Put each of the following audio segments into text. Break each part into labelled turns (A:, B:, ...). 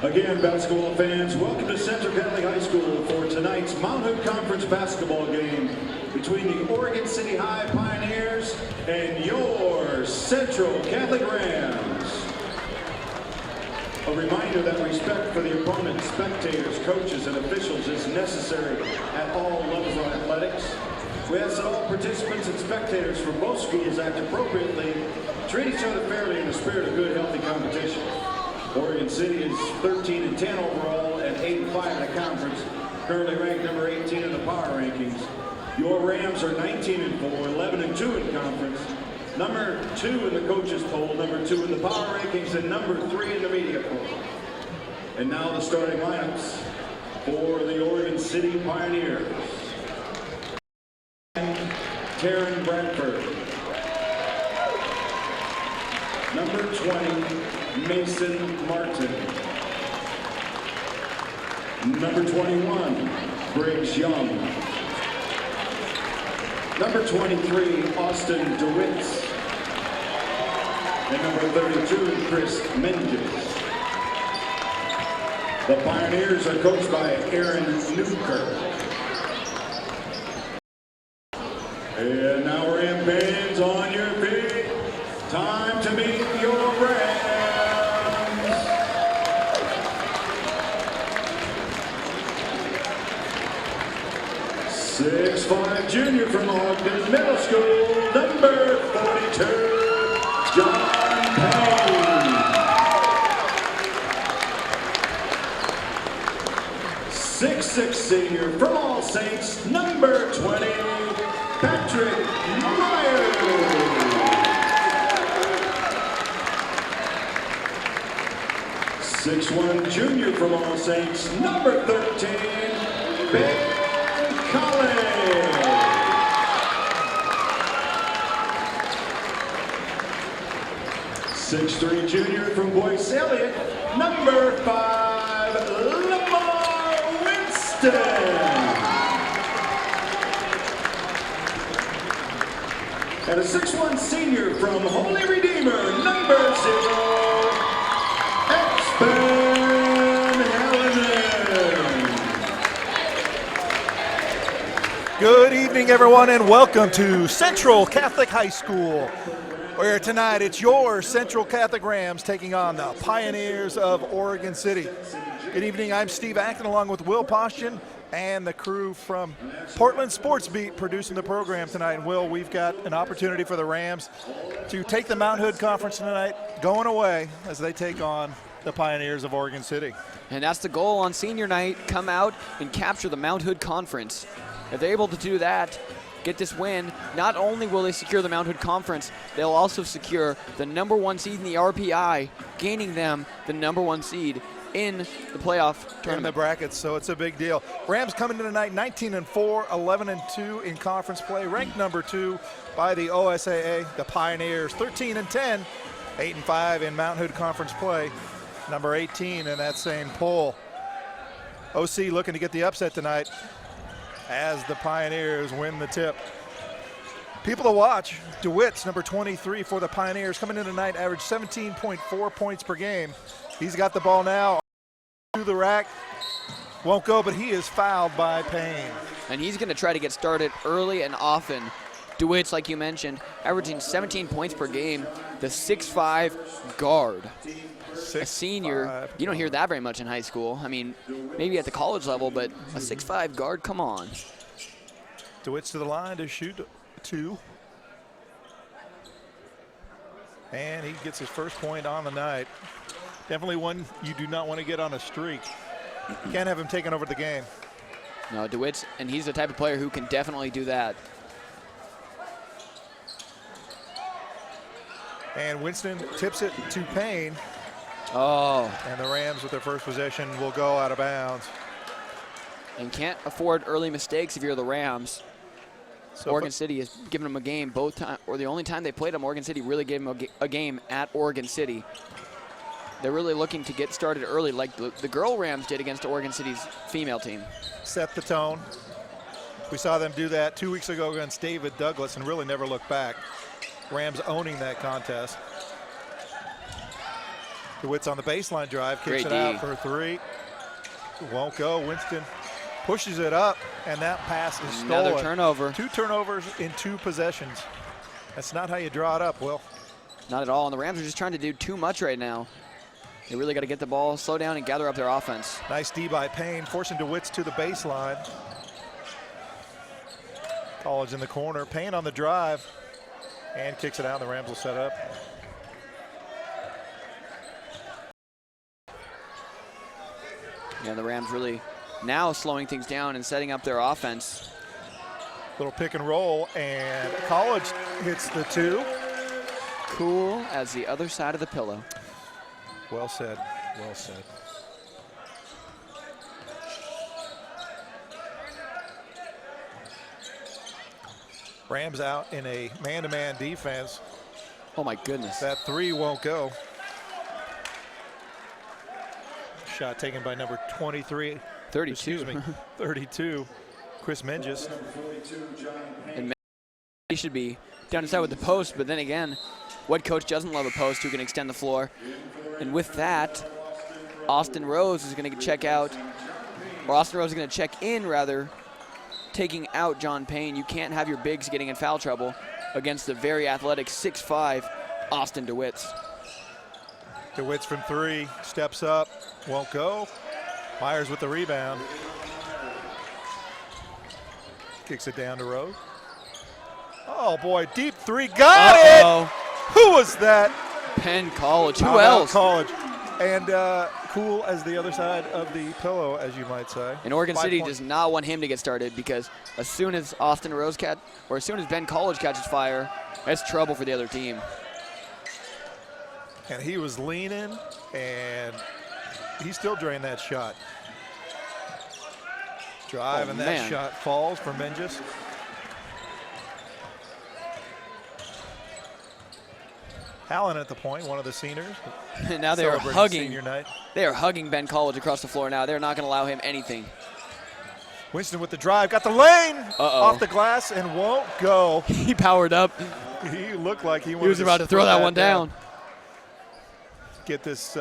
A: Again, basketball fans, welcome to Central Catholic High School for tonight's Mount Hood Conference basketball game between the Oregon City High Pioneers and your Central Catholic Rams. A reminder that respect for the opponent, spectators, coaches, and officials is necessary at all levels of athletics. We ask that all participants and spectators from both schools act appropriately, treat each other fairly in a spirit of good, healthy competition. Oregon City is 13-10 overall and 8-5 in the conference, currently ranked number 18 in the power rankings. Your Rams are 19-4, 11-2 in conference, number 2 in the coaches poll, number 2 in the power rankings, and number 3 in the media poll. And now the starting lineups for the Oregon City Pioneers. Taryn Bradford. Number 20, Mason Martin. Number 21, Briggs Young. Number 23, Austin DeWitts. And number 32, Chris Menges. The Pioneers are coached by Aaron Newkirk. And now Ram fans, on your feet. Time to meet your Rams. 6'5" junior from Ogden Middle School, number 42, John Payne. 6'6" senior from All Saints, number 20, Patrick Myers. 6'1" junior from All Saints, number 13, Ben Collins. 6'3" junior from Boyce Elliott, number 5, Lamar Winston. And a 6'1" senior from Holy Redeemer, number 0, Expen Hallinan.
B: Good evening, everyone, and welcome to Central Catholic High School, where tonight it's your Central Catholic Rams taking on the Pioneers of Oregon City. Good evening, I'm Steve Acton along with Will Postian and the crew from Portland Sports Beat producing the program tonight. And Will, we've got an opportunity for the Rams to take the Mount Hood Conference tonight, going away as they take on the Pioneers of Oregon City.
C: And that's the goal on senior night, come out and capture the Mount Hood Conference. If they're able to do that, get this win, not only will they secure the Mount Hood Conference, they'll also secure the number 1 seed in the RPI, gaining them the number 1 seed in the playoff tournament.
B: In the brackets, so it's a big deal. Rams coming in tonight 19-4, 11-2 in conference play, ranked number 2 by the OSAA. The Pioneers 13-10, 8-5 in Mount Hood Conference play, number 18 in that same poll. OC looking to get the upset tonight as the Pioneers win the tip. People to watch, DeWitts, number 23 for the Pioneers, coming in tonight, averaged 17.4 points per game. He's got the ball now to the rack. Won't go, but he is fouled by Payne.
C: And he's going to try to get started early and often. DeWitts, like you mentioned, averaging 17 points per game, the 6'5" guard. A senior, you don't hear that very much in high school. I mean, maybe at the college level, but a 6'5" guard, come on.
B: DeWitts to the line to shoot 2. And he gets his first point on the night. Definitely one you do not want to get on a streak. You can't have him taking over the game.
C: No, DeWitts, and he's the type of player who can definitely do that.
B: And Winston tips it to Payne.
C: Oh.
B: And the Rams with their first possession will go out of bounds.
C: And can't afford early mistakes if you're the Rams. So Oregon City has given them a game both times, or the only time they played them, Oregon City really gave them a game at Oregon City. They're really looking to get started early like the girl Rams did against Oregon City's female team.
B: Set the tone. We saw them do that 2 weeks ago against David Douglas and really never looked back. Rams owning that contest. DeWitt's on the baseline drive, kicks
C: Great
B: it out
C: D.
B: for 3. Won't go. Winston pushes it up, and that pass is stolen.
C: Another turnover.
B: 2 turnovers in 2 possessions. That's not how you draw it up, Will.
C: Not at all, and the Rams are just trying to do too much right now. They really got to get the ball, slow down, and gather up their offense.
B: Nice D by Payne, forcing DeWitt's to the baseline. College in the corner. Payne on the drive and kicks it out. The Rams will set up.
C: Yeah, the Rams really now slowing things down and setting up their offense.
B: Little pick and roll, and College hits the 2.
C: Cool as the other side of the pillow.
B: Well said. Well said. Rams out in a man-to-man defense.
C: Oh my goodness.
B: That 3 won't go. Shot taken by number 23.
C: 32.
B: Excuse me, 32, Chris Menges.
C: And he should be down inside with the post, but then again, what coach doesn't love a post who can extend the floor? And with that, Austin Rose is going to check out, or Austin Rose is going to check in rather, taking out John Payne. You can't have your bigs getting in foul trouble against the very athletic 6'5" Austin DeWitt.
B: DeWitt's from 3, steps up, won't go. Myers with the rebound. Kicks it down to Rose. Oh boy, deep 3, got it! Who was that?
C: Penn College, who
B: Timeout
C: else?
B: College. And cool as the other side of the pillow, as you might say.
C: And Oregon
B: 5
C: City
B: points.
C: does not want him to get started, because as soon as Austin Rose as soon as Ben College catches fire, that's trouble for the other team.
B: And he was leaning, and he still drained that shot. Drive, and that
C: man.
B: shot falls for Menges. Allen at the point, one of the seniors.
C: And now they are
B: celebrating
C: hugging.
B: senior night.
C: They are hugging Ben College across the floor now. They're not going to allow him anything.
B: Winston with the drive, got the lane
C: Uh-oh.
B: off the glass and won't go.
C: He powered up.
B: He looked like he wanted
C: He was about to throw that one down.
B: Get this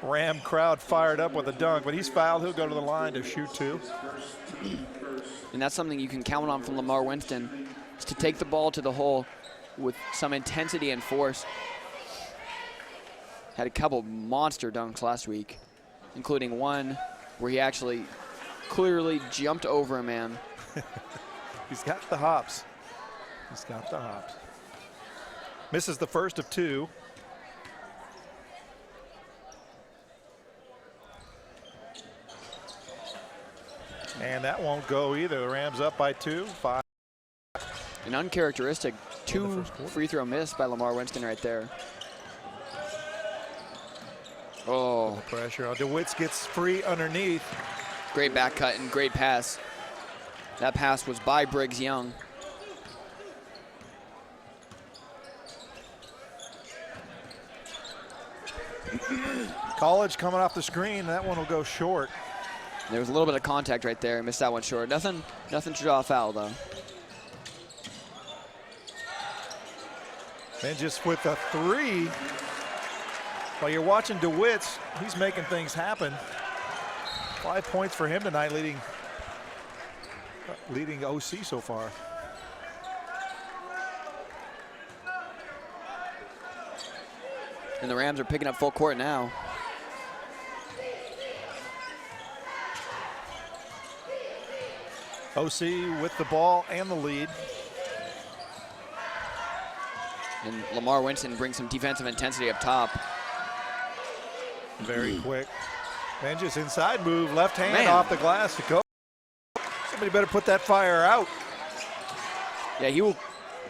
B: Ram crowd fired up with a dunk, but he's fouled. He'll go to the line to shoot 2.
C: And that's something you can count on from Lamar Winston, is to take the ball to the hole with some intensity and force. Had a couple monster dunks last week, including one where he actually clearly jumped over a man.
B: He's got the hops. He's got the hops. Misses the first of 2. And that won't go either. The Rams up by 2, 5.
C: An uncharacteristic 2 free throw miss by Lamar Winston right there. Oh,
B: Pressure. DeWitt gets free underneath.
C: great back cut and great pass. That pass was by Briggs Young.
B: College coming off the screen. That one will go short.
C: There was a little bit of contact right there. Missed that one short. Nothing to draw a foul though.
B: And just with a 3, while you're watching DeWitt, he's making things happen. 5 points for him tonight, leading OC so far.
C: And the Rams are picking up full court now.
B: OC with the ball and the lead.
C: And Lamar Winston brings some defensive intensity up top.
B: Very quick. And just inside move, left hand
C: Man.
B: off the glass to go. Somebody better put that fire out.
C: Yeah, he will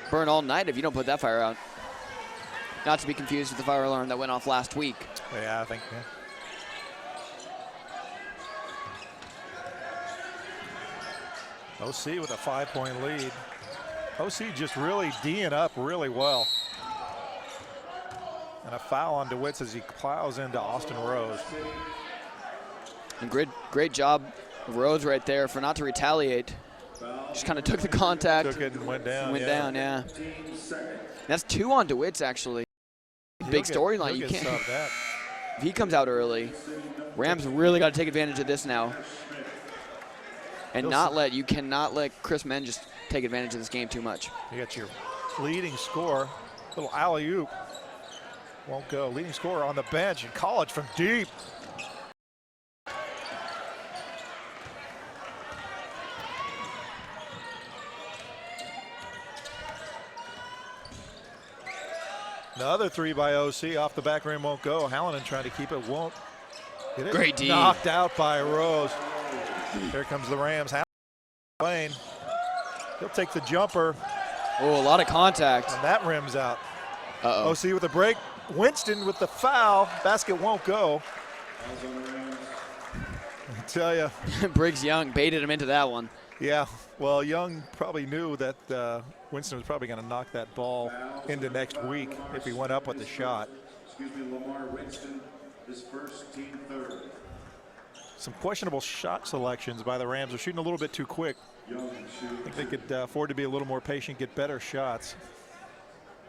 C: burn all night if you don't put that fire out. Not to be confused with the fire alarm that went off last week.
B: Yeah, I think, yeah. OC with a 5-point lead. OC just really D'ing up really well. And a foul on DeWitt as he plows into Austin Rose.
C: And great job of Rose right there for not to retaliate. Just kind of took the contact.
B: Took it and went down.
C: Went down, yeah. That's 2 on DeWitt's actually. Big storyline. You can't.
B: Stop that.
C: If he comes out early, Rams really got to take advantage of this now. And you cannot let Chris Menn just take advantage of this game too much.
B: You got your leading scorer, little alley-oop. Won't go. Leading scorer on the bench in college from deep. Another three by OC off the back rim, won't go. Hallinan trying to keep it, won't get it.
C: Great D.
B: Knocked out by Rose. Here comes the Rams. Lane. He'll take the jumper.
C: Oh, a lot of contact.
B: And that rim's out.
C: Uh-oh.
B: OC with a break. Winston with the foul. Basket won't go. I tell you.
C: Briggs Young baited him into that one.
B: Yeah, well, Young probably knew that Winston was probably going to knock that ball into next week if he went up with the shot.
A: Lamar Winston, his first team third.
B: Some questionable shot selections by the Rams. They're shooting a little bit too quick. I think they could afford to be a little more patient, get better shots.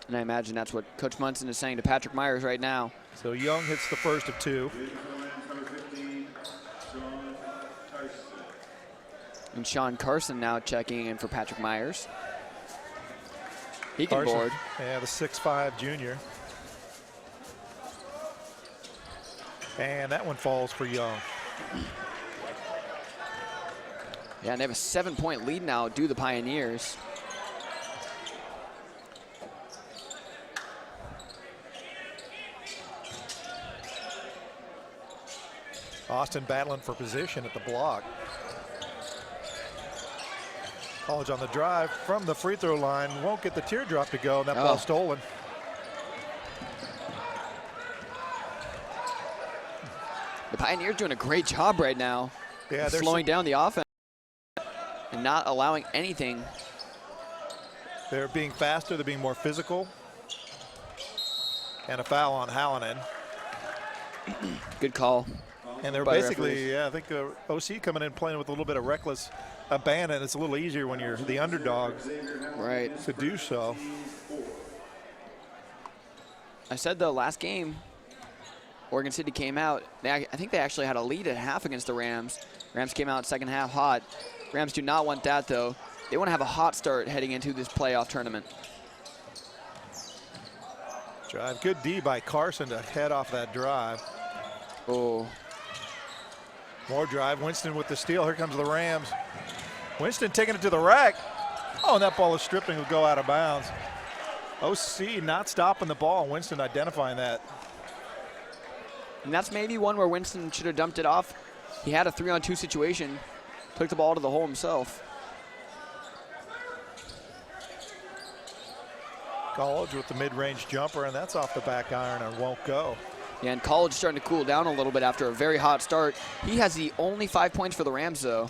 C: And I imagine that's what Coach Munson is saying to Patrick Myers right now.
B: So Young hits the first of two.
C: And Sean Carson now checking in for Patrick Myers. He can
B: Carson,
C: board.
B: Yeah, the 6'5" junior. And that one falls for Young.
C: Yeah, and they have a 7-point lead now due the Pioneers.
B: Austin battling for position at the block. College on the drive from the free throw line. Won't get the teardrop to go, and that ball stolen.
C: The Pioneers doing a great job right now.
B: Yeah, they're
C: slowing down the offense and not allowing anything.
B: They're being faster, they're being more physical. And a foul on Hallinan.
C: Good call.
B: And they're basically, yeah, I think OC coming in playing with a little bit of reckless abandon. It's a little easier when you're the underdog,
C: right,
B: to do so.
C: I said the last game, Oregon City came out. I think they actually had a lead at half against the Rams. Rams came out second half hot. Rams do not want that, though. They want to have a hot start heading into this playoff tournament.
B: Drive, good D by Carson to head off that drive.
C: Oh.
B: More drive, Winston with the steal. Here comes the Rams. Winston taking it to the rack. Oh, and that ball is stripping, will go out of bounds. OC not stopping the ball. Winston identifying that.
C: And that's maybe one where Winston should have dumped it off. He had a 3-on-2 situation, took the ball to the hole himself.
B: College with the mid-range jumper, and that's off the back iron and won't go.
C: Yeah, and College starting to cool down a little bit after a very hot start. He has the only 5 points for the Rams, though.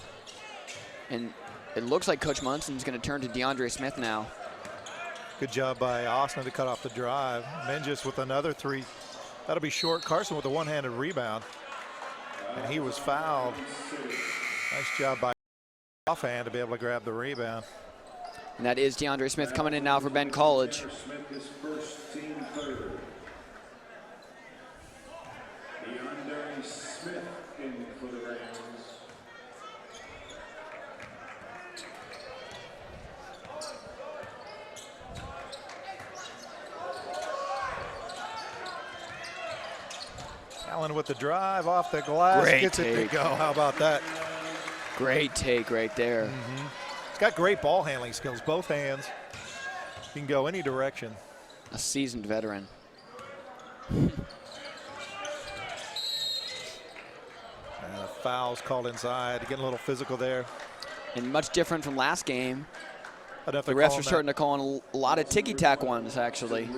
C: And it looks like Coach Munson's going to turn to DeAndre Smith now.
B: Good job by Austin to cut off the drive. Menges with another three. That'll be short. Carson with a one-handed rebound. And he was fouled. Nice job by offhand to be able to grab the rebound.
C: And that is DeAndre Smith coming in now for Ben College.
A: DeAndre Smith in for the Rams.
B: Allen with the drive off the glass.
C: Great
B: Gets it
C: take.
B: to go. How about that?
C: Great take right there.
B: He's got great ball handling skills, both hands. He can go any direction.
C: A seasoned veteran.
B: And a foul's called inside. Getting a little physical there.
C: And much different from last game.
B: Enough
C: The
B: to
C: refs
B: call
C: are
B: him
C: starting to call in a lot of ticky-tack ones, actually.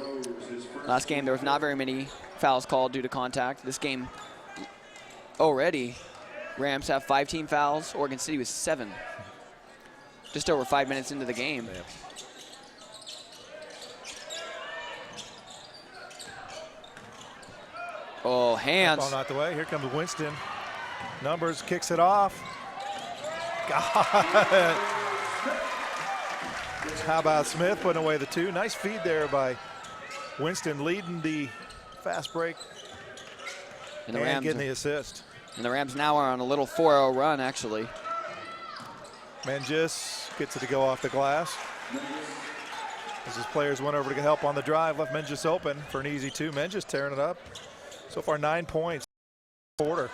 C: Last game, there was not very many fouls called due to contact. This game, already, Rams have 5 team fouls. Oregon City was 7. Just over 5 minutes into the game.
B: Yeah.
C: Oh, hands.
B: Ball not the way. Here comes Winston. Numbers kicks it off. Got it. How about Smith putting away the 2? Nice feed there by Winston, leading the fast break.
C: And the
B: and
C: Rams
B: getting the assist.
C: And the Rams now are on a little 4-0 run, actually.
B: Mengis gets it to go off the glass. As his players went over to help on the drive, left Mengis open for an easy 2. Mengis tearing it up. So far 9 points. Quarter.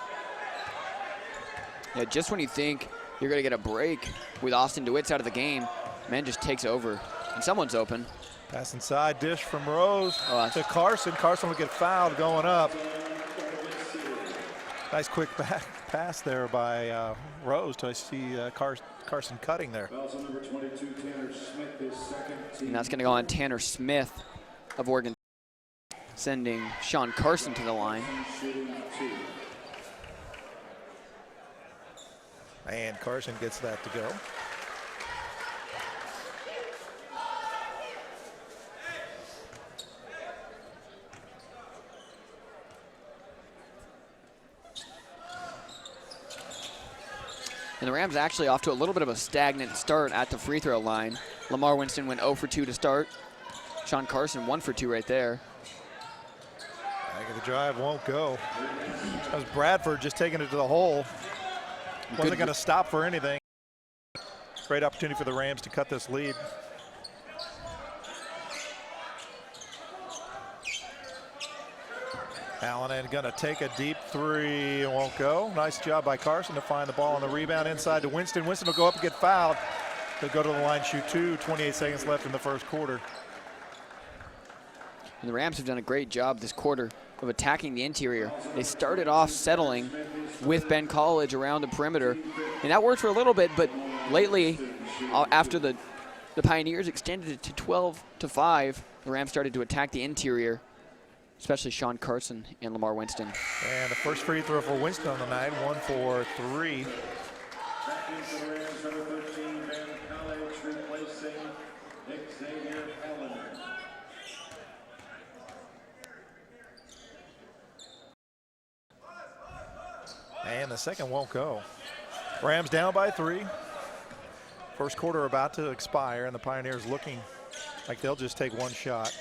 C: Yeah, just when you think you're going to get a break with Austin DeWitt's out of the game, Mengis takes over. And someone's open.
B: Pass inside, dish from Rose to Carson. Carson will get fouled going up. Nice quick back pass there by Rose to see Carson cutting there.
C: And that's going to go on Tanner Smith of Oregon, sending Sean Carson to the line.
B: And Carson gets that to go.
C: And the Rams actually off to a little bit of a stagnant start at the free throw line. Lamar Winston went 0 for 2 to start. Sean Carson 1 for 2 right there.
B: Back of the drive won't go. That was Bradford just taking it to the hole. Wasn't going to stop for anything. Great opportunity for the Rams to cut this lead. Allen going to take a deep 3. It won't go. Nice job by Carson to find the ball on the rebound inside to Winston. Winston will go up and get fouled. They'll go to the line, shoot 2. 28 seconds left in the first quarter.
C: And the Rams have done a great job this quarter of attacking the interior. They started off settling with Ben College around the perimeter, and that worked for a little bit, but lately, after the Pioneers extended it to 12-5, the Rams started to attack the interior, especially Sean Carson and Lamar Winston.
B: And the first free throw for Winston on the night, 1 for 3. And the second won't go. Rams down by 3. First quarter about to expire, and the Pioneers looking like they'll just take one shot.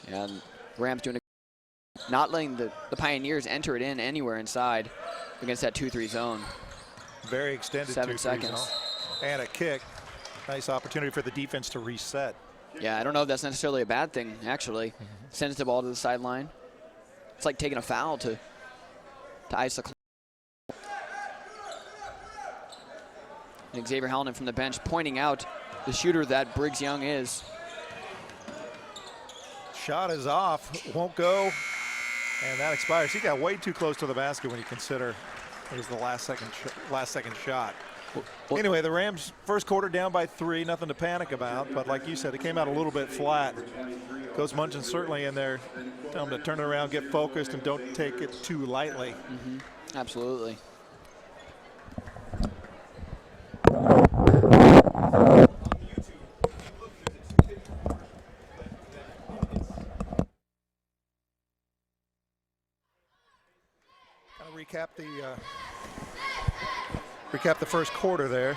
C: And Rams doing not letting the Pioneers enter it in anywhere inside against that 2-3 zone.
B: Very extended
C: 7
B: 2-3
C: seconds.
B: zone. And a kick. Nice opportunity for the defense to reset.
C: Yeah, I don't know if that's necessarily a bad thing, actually. Sends the ball to the sideline. It's like taking a foul to ice the clock. And Xavier Hallinan from the bench pointing out the shooter that Briggs Young is.
B: Shot is off, won't go, and that expires. He got way too close to the basket when you consider it was the last second shot.
C: Well,
B: anyway, the Rams first quarter down by 3, nothing to panic about, but like you said, it came out a little bit flat. Coach Munchen certainly in there, tell them to turn it around, get focused, and don't take it too lightly.
C: Absolutely.
B: Recap the first quarter there.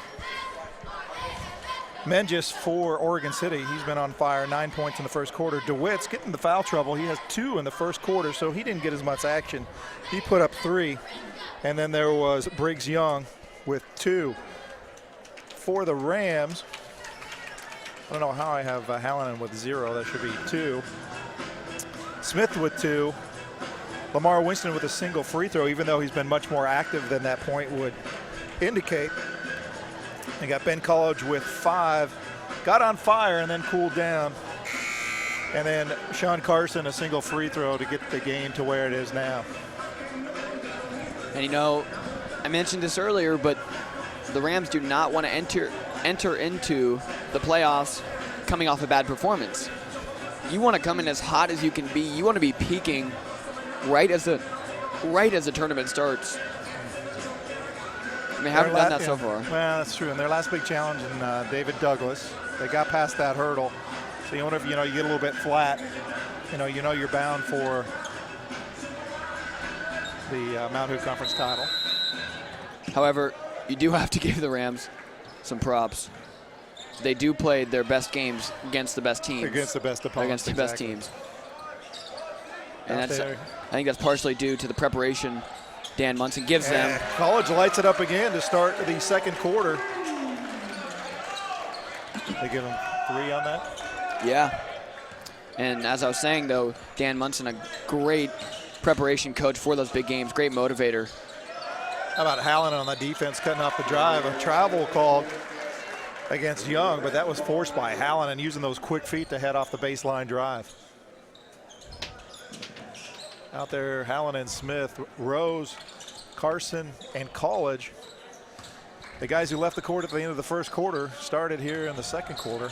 B: Mengis for Oregon City. He's been on fire, 9 points in the first quarter. DeWitt's getting the foul trouble. He has 2 in the first quarter, so he didn't get as much action. He put up 3. And then there was Briggs Young with 2. For the Rams, I don't know how I have Hallinan with 0. That should be 2. Smith with 2. Lamar Winston with a single free throw, even though he's been much more active than that point would indicate. They got Ben College with 5, got on fire and then cooled down. And then Sean Carson, a single free throw to get the game to where it is now.
C: And you know, I mentioned this earlier, but the Rams do not want to enter into the playoffs coming off a bad performance. You want to come in as hot as you can be. You want to be peaking right as the tournament starts. They haven't done that so far.
B: Well, that's true. And their last big challenge in David Douglas, they got past that hurdle. So you wonder if you get a little bit flat. You know you're bound for the Mount Hood Conference title.
C: However, you do have to give the Rams some props. they do play their best games against the best teams.
B: Against the best opponents.
C: Against the best teams. And that's, I think that's partially due to the preparation Dan Munson gives them.
B: College lights it up again to start the second quarter. They give them 3 on that?
C: Yeah. And as I was saying, though, Dan Munson, a great preparation coach for those big games, great motivator.
B: How about Hallinan on the defense cutting off the drive? A travel called against Young, but that was forced by Hallinan using those quick feet to head off the baseline drive. Out there, Hallinan, Smith, Rose, Carson, and College. The guys who left the court at the end of the first quarter started here in the second quarter.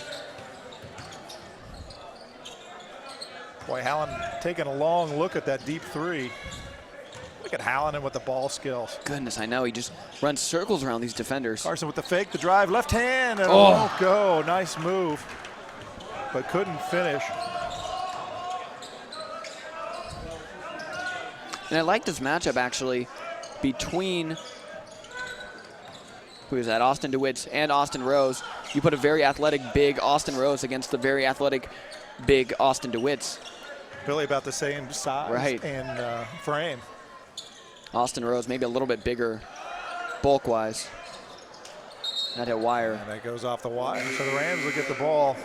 B: Boy, Hallinan taking a long look at that deep 3. Look at Hallinan with the ball skills.
C: Goodness, I know. He just runs circles around these defenders.
B: Carson with the fake, the drive, left hand, and
C: Oh.
B: it won't go. Nice move, but couldn't finish.
C: And I like this matchup, actually, between, who is that, Austin DeWitts and Austin Rose. You put a very athletic, big Austin Rose against the very athletic, big Austin DeWitts.
B: Really about the same size
C: Right.
B: and frame.
C: Austin Rose maybe a little bit bigger bulk-wise. Not a wire.
B: And that goes off the wire. So the Rams will get the ball.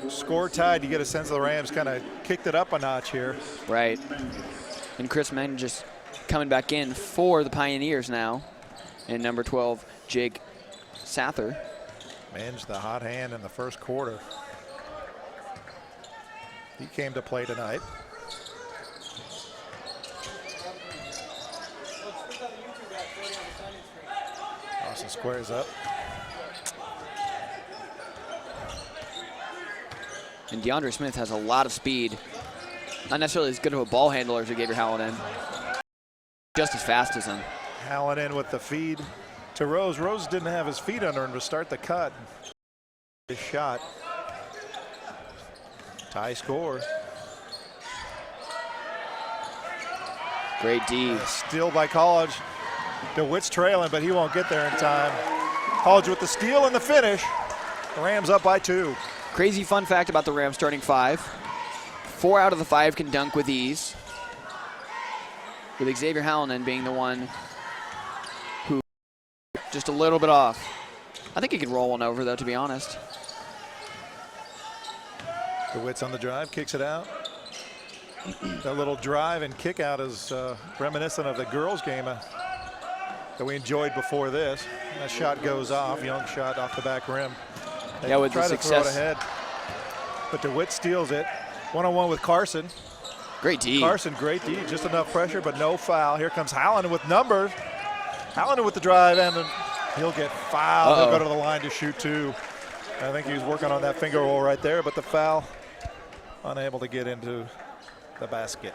B: Score tied. You get a sense of the Rams kind of kicked it up a notch here.
C: Right. And Chris Menn just coming back in for the Pioneers now. And number 12, Jake Sather.
B: Menge the hot hand in the first quarter. He came to play tonight. Austin squares up.
C: And DeAndre Smith has a lot of speed. Not necessarily as good of a ball handler as Xavier Hallinan. Just as fast as him.
B: Hallinan with the feed to Rose. Rose didn't have his feet under him to start the cut. His shot. Tie score.
C: Great D.
B: Steal by College. DeWitt's trailing, but he won't get there in time. College with the steal and the finish. The Rams up by 2.
C: Crazy fun fact about the Rams starting 5. 4 out of the 5 can dunk with ease. With Xavier Hallinan being the one who just a little bit off. I think he could roll one over, though, to be honest.
B: DeWitt's on the drive, kicks it out. That little drive and kick out is reminiscent of the girls' game that we enjoyed before this. That shot goes off. Young shot off the back rim. They
C: Yeah, with
B: try
C: the
B: to throw it
C: success.
B: ahead, but DeWitt steals it. One-on-one with Carson.
C: Great D.
B: Carson, great D. Just enough pressure, but no foul. Here comes Hallinan with numbers. Hallinan with the drive, and then he'll get fouled. He'll go to the line to shoot 2. I think he was working on that finger roll right there, but the foul, unable to get into the basket.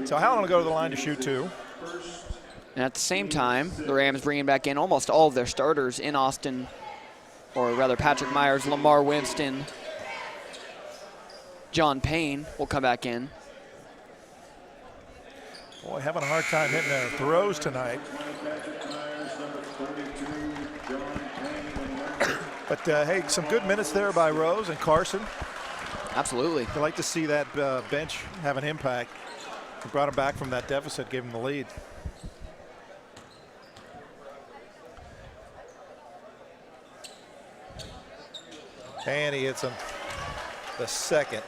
B: So Hallinan will go to the line to shoot 2.
C: And at the same time, the Rams bringing back in almost all of their starters in Austin, or rather Patrick Myers, Lamar Winston, John Payne will come back in.
B: Boy, having a hard time hitting their throws tonight. But hey, some good minutes there by Rose and Carson.
C: Absolutely.
B: I like to see that bench have an impact. We brought him back from that deficit, gave him the lead. And he hits him the second.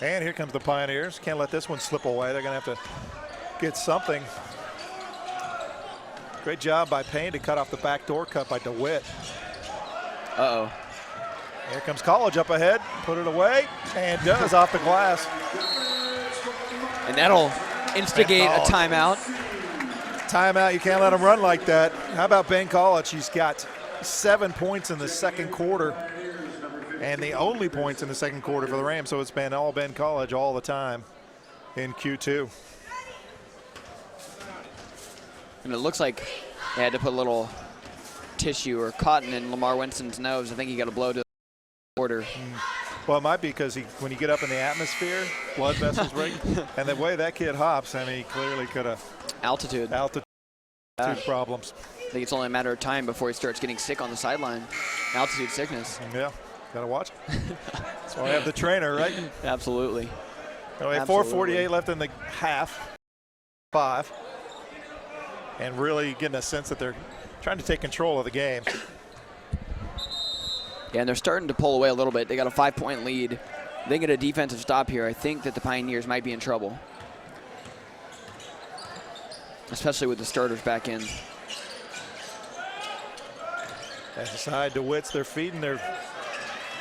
B: And here comes the Pioneers. Can't let this one slip away. They're going to have to get something. Great job by Payne to cut off the backdoor cut by DeWitt.
C: Uh-oh.
B: Here comes College up ahead. Put it away. And does off the glass.
C: And that'll instigate a
B: College.
C: timeout.
B: Timeout. You can't let him run like that. How about Ben College? He's got 7 points in the second quarter. And the only points in the second quarter for the Rams. So it's been all Ben College all the time in Q2.
C: And it looks like they had to put a little tissue or cotton in Lamar Winston's nose. I think he got a blow to the quarter.
B: Well, it might be because when you get up in the atmosphere, blood vessels ring. And the way that kid hops, I mean, he clearly could have
C: Altitude.
B: altitude problems.
C: I think it's only a matter of time before he starts getting sick on the sideline. Altitude sickness.
B: Yeah, gotta watch it. That's why I have the trainer, right?
C: Absolutely.
B: Anyway, 4:48 left in the half. 5. And really getting a sense that they're trying to take control of the game.
C: Yeah, and they're starting to pull away a little bit. They got a 5-point lead. They get a defensive stop here. I think that the Pioneers might be in trouble, especially with the starters back in.
B: That's the side DeWitt's. They're feeding their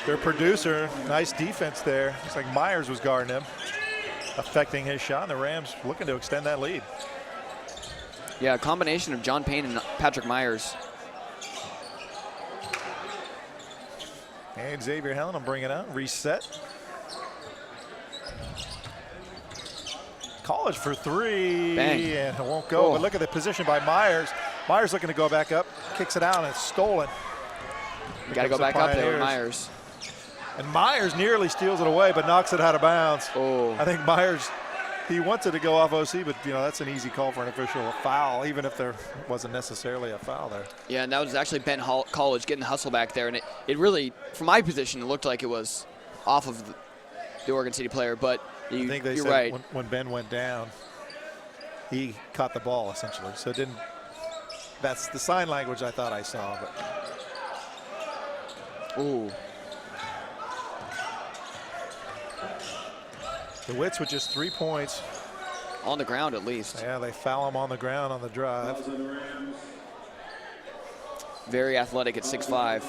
B: producer. Nice defense there. Looks like Myers was guarding him, affecting his shot. And the Rams looking to extend that lead.
C: Yeah, a combination of John Payne and Patrick Myers.
B: And Xavier Helen will bring it out. Reset. College for 3.
C: Bang.
B: And it won't go.
C: Oh.
B: But look at the position by Myers. Myers looking to go back up. Kicks it out and it's stolen.
C: You got to go back up there with Myers.
B: And Myers nearly steals it away, but knocks it out of bounds.
C: Oh.
B: I think Myers, he wanted to go off OC, but that's an easy call for an official, a foul, even if there wasn't necessarily a foul there.
C: Yeah, and that was actually Ben College getting the hustle back there, and it really, from my position, it looked like it was off of the Oregon City player, but
B: I think they
C: you're
B: said
C: right.
B: when Ben went down, he caught the ball essentially, so it didn't. That's the sign language I thought I saw, but.
C: Ooh.
B: DeWitt's with just 3 points.
C: On the ground, at least.
B: Yeah, they foul him on the ground on the drive.
C: Very athletic at 6'5".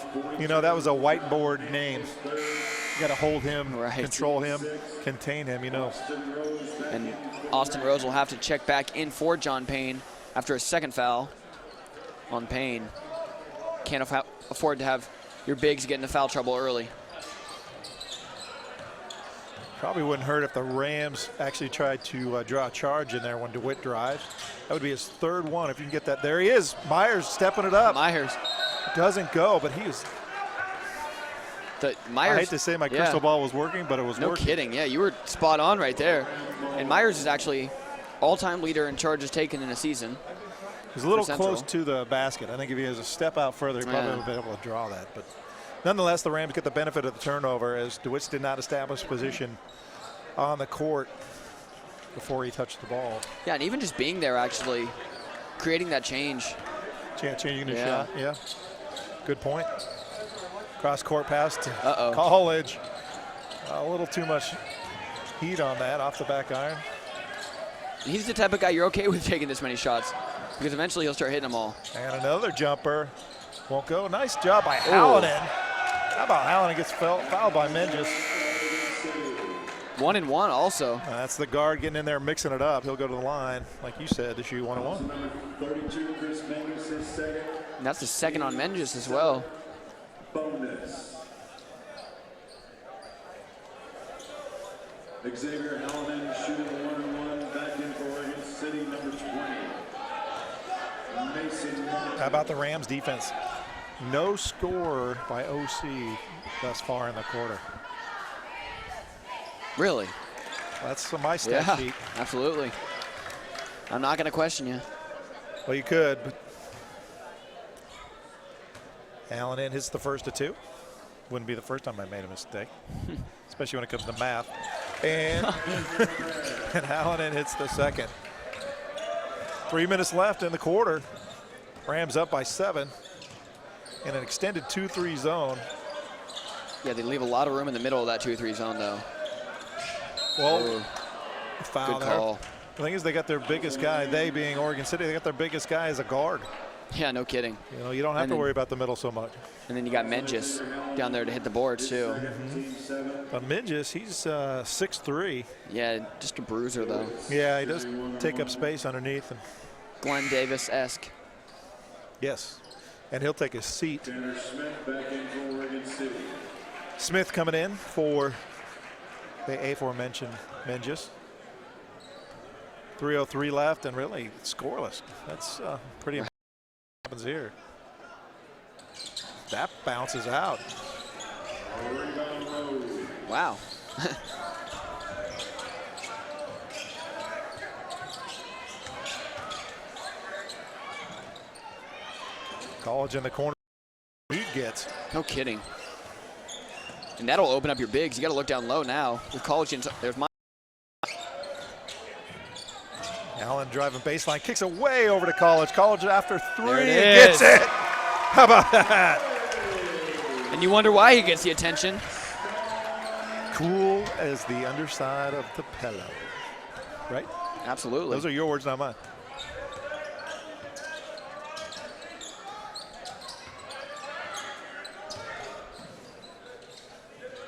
B: That was a whiteboard name. You got to hold him,
C: Right.
B: control him, contain him,
C: And Austin Rose will have to check back in for John Payne after a second foul on Payne. Can't afford to have your bigs get into foul trouble early.
B: Probably wouldn't hurt if the Rams actually tried to draw a charge in there when DeWitt drives. That would be his 3rd one if you can get that. There he is. Myers stepping it up.
C: Myers.
B: Doesn't go, but he was.
C: Myers.
B: I hate to say my crystal ball was working, but it was
C: no
B: working.
C: kidding. Yeah, you were spot on right there. And Myers is actually all-time leader in charges taken in a season.
B: He's a little close to the basket. I think if he has a step out further, he probably would have been able to draw that. But nonetheless, the Rams get the benefit of the turnover as DeWitt did not establish position on the court before he touched the ball.
C: Yeah, and even just being there, actually, creating that change.
B: Changing the shot, yeah. Good point. Cross-court pass to
C: Uh-oh.
B: College. A little too much heat on that off the back iron.
C: He's the type of guy you're okay with taking this many shots because eventually he'll start hitting them all.
B: And another jumper. Won't go. Nice job by Hallinan. How about Hallinan gets fouled by Menges?
C: 1-and-1 also.
B: That's the guard getting in there mixing it up. He'll go to the line, like you said, to shoot 1-and-1.
A: 32, Chris Menges, his second.
C: And that's the second on Menges as well.
A: Bonus. Xavier Hallinan shooting 1-1 back in for Oregon City, number 20. Mason.
B: How about the Rams defense? No score by OC thus far in the quarter.
C: Really?
B: That's my stat sheet.
C: Absolutely. I'm not going to question you.
B: Well, you could, but Hallinan hits the first of 2. Wouldn't be the first time I made a mistake, especially when it comes to math. And, and Hallinan hits the second. 3 minutes left in the quarter. Rams up by 7 in an extended 2-3 zone.
C: Yeah, they leave a lot of room in the middle of that 2-3 zone, though.
B: Well, foul
C: good
B: there.
C: call.
B: The thing is, they got their biggest guy, they being Oregon City, they got their biggest guy as a guard.
C: Yeah, no kidding.
B: You don't have to worry about the middle so much.
C: And then you got Menges down there to hit the boards, too.
B: But Menges, he's 6'3".
C: Yeah, just a bruiser, though.
B: Yeah, he does take up space underneath. And
C: Glenn Davis-esque.
B: yes, and he'll take his seat.
A: Tanner Smith back in for Oregon City.
B: Smith coming in for the aforementioned Menges. 3:03 left and really scoreless. That's pretty impressive what happens here. That bounces out.
C: Wow.
B: College in the corner. He gets.
C: No kidding. And that'll open up your bigs. You got to look down low now. With College, there's my.
B: Allen driving baseline, kicks it way over to College. College after three,
C: There it
B: gets
C: is.
B: it. How about that?
C: And you wonder why he gets the attention.
B: Cool as the underside of the pillow. Right?
C: Absolutely.
B: Those are your words, not mine.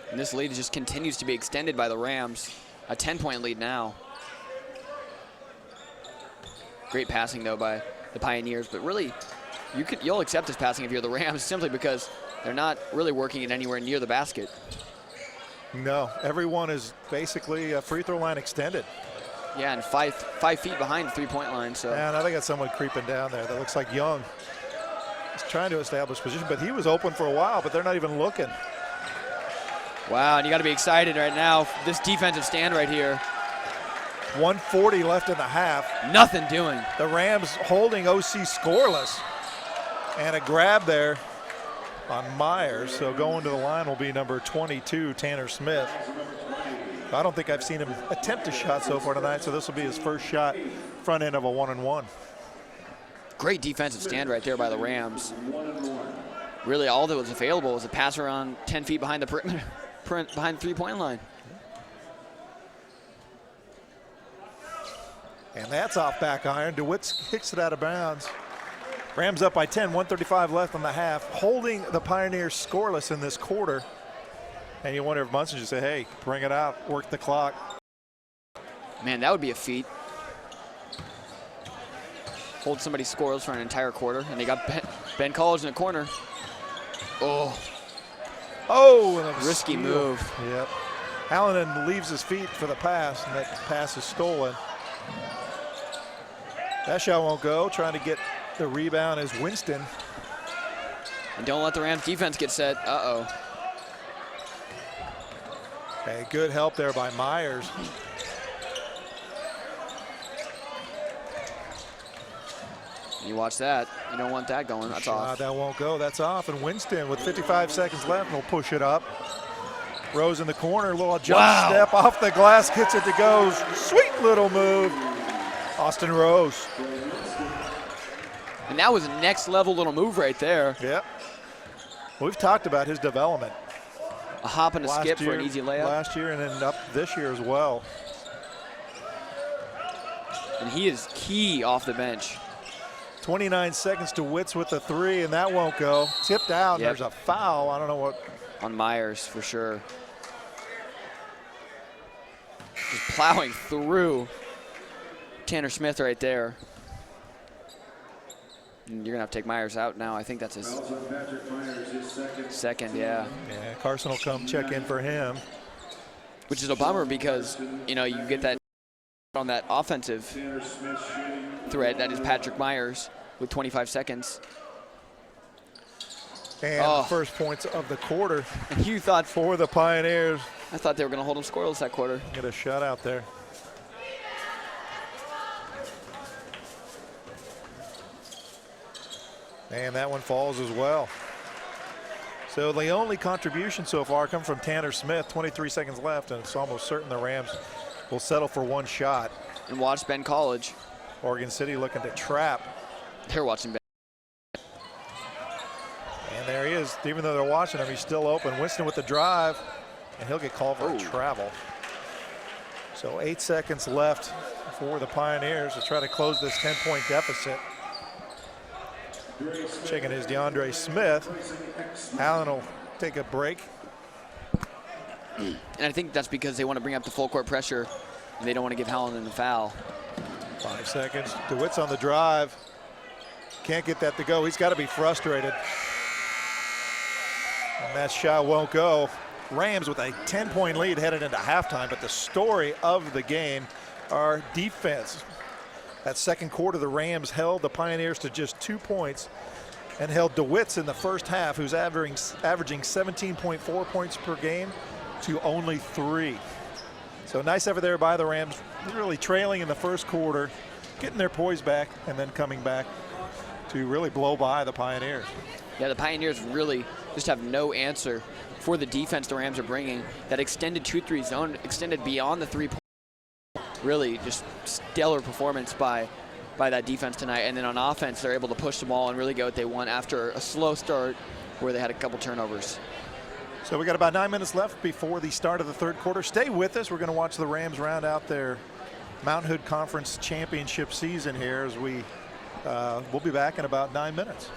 C: And this lead just continues to be extended by the Rams. A 10-point lead now. Great passing, though, by the Pioneers. But really, you'll accept this passing if you're the Rams simply because they're not really working it anywhere near the basket.
B: No, everyone is basically a free throw line extended.
C: Yeah, and 5 feet behind the three-point line. So.
B: And I think got someone creeping down there. That looks like Young. He's trying to establish position, but he was open for a while, but they're not even looking.
C: Wow, and you got to be excited right now. This defensive stand right here.
B: 1:40 left in the half.
C: Nothing doing.
B: The Rams holding OC scoreless. And a grab there on Myers. So going to the line will be number 22, Tanner Smith. I don't think I've seen him attempt a shot so far tonight, so this will be his first shot front end of a 1-and-1.
C: Great defensive stand right there by the Rams. Really, all that was available was a pass around 10 feet behind the perimeter, behind the three-point line.
B: And that's off back iron. DeWitt kicks it out of bounds. Rams up by 10, 1:35 left in the half, holding the Pioneers scoreless in this quarter. And you wonder if Munson just say, hey, bring it out, work the clock.
C: Man, that would be a feat. Hold somebody scoreless for an entire quarter, and they got Ben College in the corner. Oh,
B: Oh, and a
C: risky
B: steal.
C: move.
B: Yep. Hallinan leaves his feet for the pass, and that pass is stolen. That shot won't go. Trying to get the rebound is Winston.
C: And don't let the Rams defense get set. Uh-oh.
B: A good help there by Myers.
C: You watch that. You don't want that going. That's
B: Shot
C: off.
B: that won't go. That's off. And Winston with 55 seconds left will push it up. Rose in the corner. Little jump step off the glass. Gets it to go. Sweet little move. Austin Rose.
C: And that was a next level little move right there.
B: Yep. We've talked about his development.
C: A hop and a
B: Last
C: skip for
B: year-
C: an easy layup.
B: Last year and then up this year as well.
C: And he is key off the bench.
B: 29 seconds to Witz with the three, and that won't go. Tipped out.
C: Yep.
B: There's a foul. I don't know what.
C: On Myers for sure. Just plowing through Tanner Smith right there. And you're gonna have to take Myers out now. I think that's his second, yeah.
B: Yeah, Carson will come check in for him.
C: Which is a bummer because, you know, you get that on that offensive threat. That is Patrick Myers with 25 seconds.
B: And the first points of the quarter
C: And you thought,
B: for the Pioneers.
C: I thought they were gonna hold him scoreless that quarter.
B: Get a shutout there. And that one falls as well. So the only contribution so far come from Tanner Smith. 23 seconds left, and it's almost certain the Rams will settle for one shot.
C: And watch Ben College.
B: Oregon City looking to trap.
C: They're watching Ben.
B: And there he is. Even though they're watching him, he's still open. Winston with the drive, and he'll get called for a travel. So 8 seconds left for the Pioneers to try to close this 10-point deficit. Checking his DeAndre Smith. Allen will take a break.
C: And I think that's because they want to bring up the full court pressure and they don't want to give Hallinan the foul.
B: 5 seconds. DeWitt's on the drive. Can't get that to go. He's got to be frustrated. And that shot won't go. Rams with a 10-point lead headed into halftime, but the story of the game, our defense. That second quarter, the Rams held the Pioneers to just 2 points and held DeWitt's in the first half, who's averaging 17.4 points per game, to only 3. So nice effort there by the Rams, really trailing in the first quarter, getting their poise back, and then coming back to really blow by the Pioneers.
C: Yeah, the Pioneers really just have no answer for the defense the Rams are bringing. That extended 2-3 zone extended beyond the 3-point. Really just stellar performance by that defense tonight. And then on offense, they're able to push the ball and really get what they want after a slow start where they had a couple turnovers.
B: So we got about 9 minutes left before the start of the third quarter. Stay with us. We're going to watch the Rams round out their Mountain Hood Conference Championship season here as we'll be back in about 9 minutes.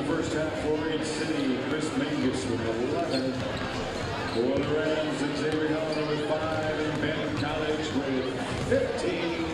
A: first half for Oregon City, Chris Mingus with 11. For the Rams, Xavier Helena with 5, and Ben College with 15.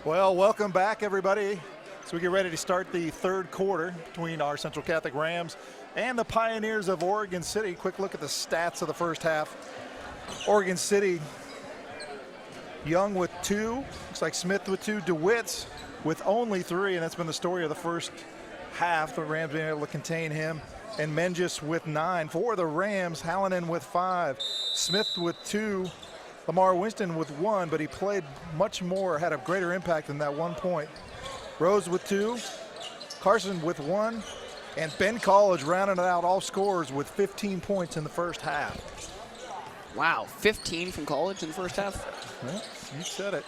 B: Well, welcome back, everybody. So we get ready to start the third quarter between our Central Catholic Rams and the Pioneers of Oregon City. Quick look at the stats of the first half. Oregon City, Young with 2, looks like Smith with 2, DeWitt's with only 3, and that's been the story of the first half. The Rams being able to contain him. And Menges with 9. For the Rams, Hallinan with 5, Smith with 2, Lamar Winston with 1, but he played much more, had a greater impact than that 1 point. Rose with 2, Carson with 1, and Ben College rounding out all scorers with 15 points in the first half.
C: Wow, 15 from College in the first half?
B: Well, you said it.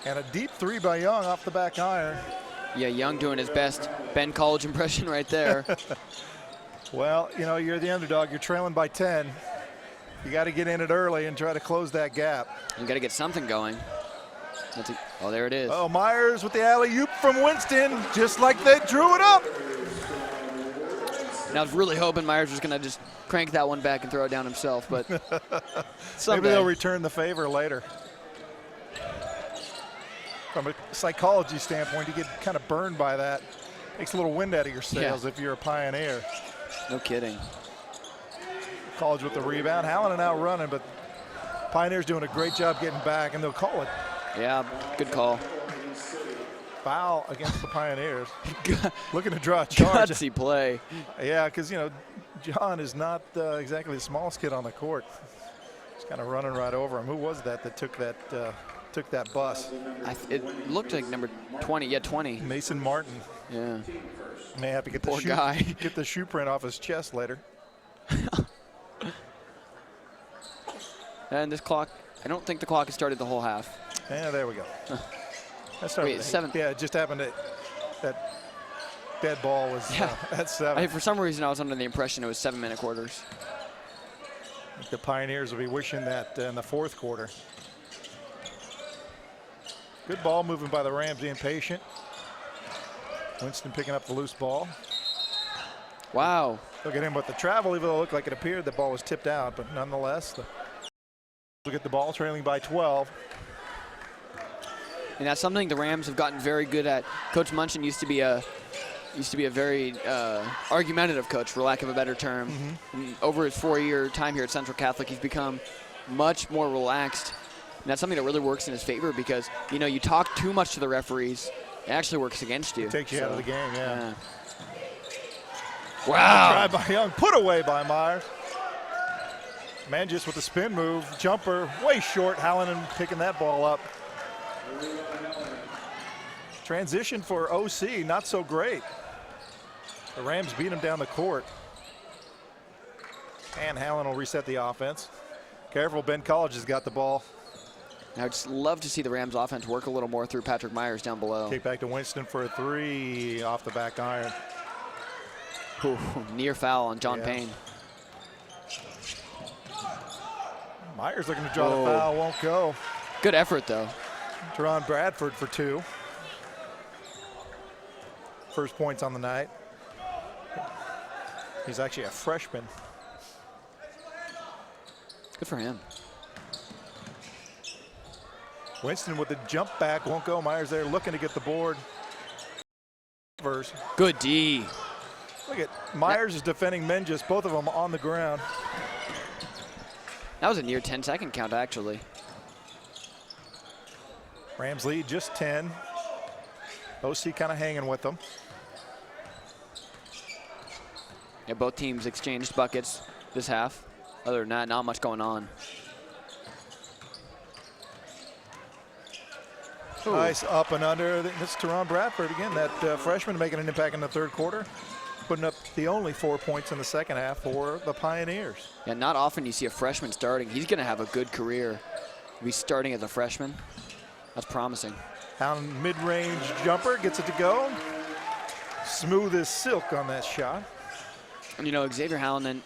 B: And a deep 3 by Young off the back iron.
C: Yeah, Young doing his best Ben College impression right there.
B: Well, you know, you're the underdog. You're trailing by 10. You got to get in it early and try to close that gap.
C: You got to get something going. Oh, there it is.
B: Oh, Myers with the alley-oop from Winston, just like they drew it up.
C: And I was really hoping Myers was going to just crank that one back and throw it down himself, but
B: maybe they'll return the favor later. From a psychology standpoint, you get kind of burned by that. Takes a little wind out of your sails if you're a Pioneer.
C: No kidding.
B: College with the rebound. Hallinan out running, but Pioneers doing a great job getting back, and they'll call it.
C: Yeah, good call.
B: Foul against the Pioneers. Looking to draw a charge.
C: Gutsy play.
B: Yeah, because, you know, John is not exactly the smallest kid on the court. He's kind of running right over him. Who was that took that bus?
C: It looked like number 20. Yeah, 20.
B: Mason Martin.
C: Yeah.
B: May have to get
C: Poor guy.
B: Get the shoe print off his chest later.
C: And this clock, I don't think the clock has started the whole half.
B: Yeah, there we go.
C: Wait, 7.
B: Yeah, it just happened that dead ball was at 7.
C: For some reason, I was under the impression it was 7-minute quarters.
B: The Pioneers will be wishing that in the fourth quarter. Good ball moving by the Rams, being patient. Winston picking up the loose ball.
C: Wow.
B: Look at him with the travel, even though it looked like it appeared the ball was tipped out, but nonetheless, look at the ball trailing by 12.
C: And that's something the Rams have gotten very good at. Coach Munchin used to be a very argumentative coach, for lack of a better term. And over his 4-year time here at Central Catholic, he's become much more relaxed. And that's something that really works in his favor because, you know, you talk too much to the referees, it actually works against you.
B: It takes you out of the game, yeah.
C: Wow.
B: Try by Young, put away by Myers. Menges with the spin move, jumper, way short. Hallinan picking that ball up. Transition for OC, not so great. The Rams beat him down the court. And Hallinan will reset the offense. Careful, Ben College has got the ball.
C: I'd just love to see the Rams offense work a little more through Patrick Myers down below.
B: Kick back to Winston for a 3 off the back iron.
C: Ooh, near foul on John Payne.
B: Myers looking to draw the foul, won't go.
C: Good effort, though.
B: Teron Bradford for 2. First points on the night. He's actually a freshman.
C: Good for him.
B: Winston with the jump back, won't go. Myers there looking to get the board.
C: Good D.
B: Look at Myers is defending Menges, both of them on the ground.
C: That was a near 10-second count, actually.
B: Rams lead just 10. OC kind of hanging with them.
C: Yeah, both teams exchanged buckets this half. Other than that, not much going on. Ooh.
B: Nice up and under. It's Teron Bradford again, that freshman making an impact in the third quarter, putting up the only 4 points in the second half for the Pioneers.
C: Yeah, not often you see a freshman starting. He's going to have a good career. He's starting as a freshman. That's promising.
B: Allen mid-range jumper gets it to go. Smooth as silk on that shot.
C: And you know, Xavier Hallinan,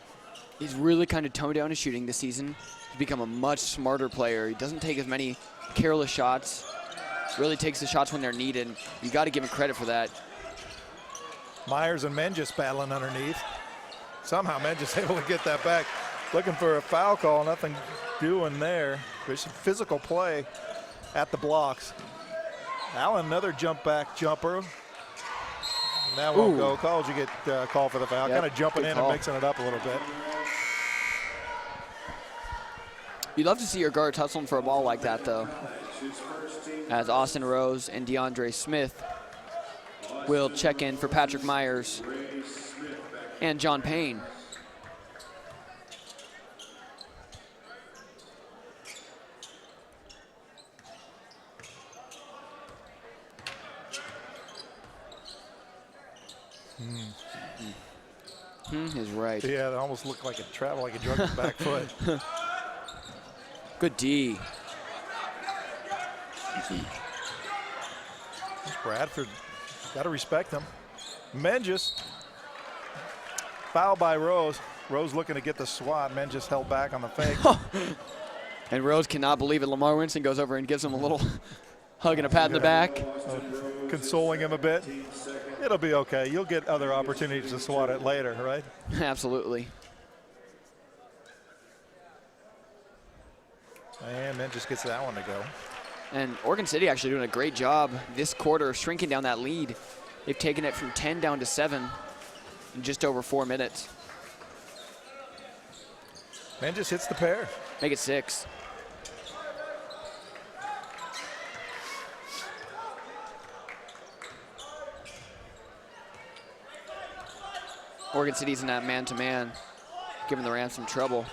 C: he's really kind of toned down his shooting this season. He's become a much smarter player. He doesn't take as many careless shots. Really takes the shots when they're needed. You got to give him credit for that.
B: Myers and Menges battling underneath. Somehow Menges able to get that back. Looking for a foul call, nothing doing there. There's some physical play at the blocks. Allen, another jump back jumper. And that won't go. College, you get called for the foul.
C: Yep,
B: Kind of jumping
C: good
B: in
C: call.
B: and mixing it up a little bit.
C: You'd love to see your guards hustling for a ball like that, though. As Austin Rose and DeAndre Smith will check in for Patrick Myers and John Payne. Is right.
B: Yeah, it almost looked like it traveled like a drug to the back foot.
C: Good D.
B: Bradford, got to respect him. Menges, foul by Rose. Rose looking to get the swat. Menges held back on the fake.
C: And Rose cannot believe it. Lamar Winston goes over and gives him a little hug and a pat in the back.
B: Consoling him a bit. It'll be okay. You'll get other opportunities to swat it later, right?
C: Absolutely.
B: And Menges gets that one to go.
C: And Oregon City actually doing a great job this quarter of shrinking down that lead. They've taken it from 10 down to 7 in just over 4 minutes.
B: Menges hits the pair.
C: Make it 6. Oregon City's in that man-to-man, giving the Rams some trouble.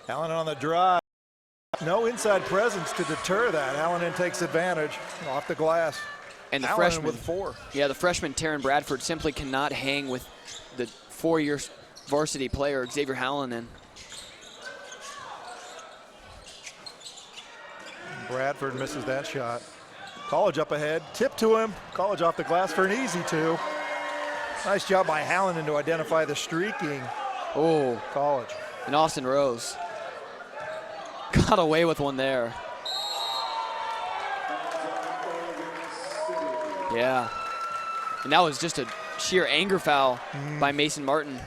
B: Allen on the drive. No inside presence to deter that. Allen takes advantage off the glass.
C: And the
B: Allen
C: freshman
B: with 4.
C: Yeah, the freshman Teron Bradford simply cannot hang with the 4-year varsity player Xavier Hallinan.
B: Bradford misses that shot. College up ahead, tip to him. College off the glass for an easy 2. Nice job by Hallinan to identify the streaking.
C: Oh,
B: College.
C: and Austin Rose got away with one there. Yeah, and that was just a sheer anger foul by Mason Martin.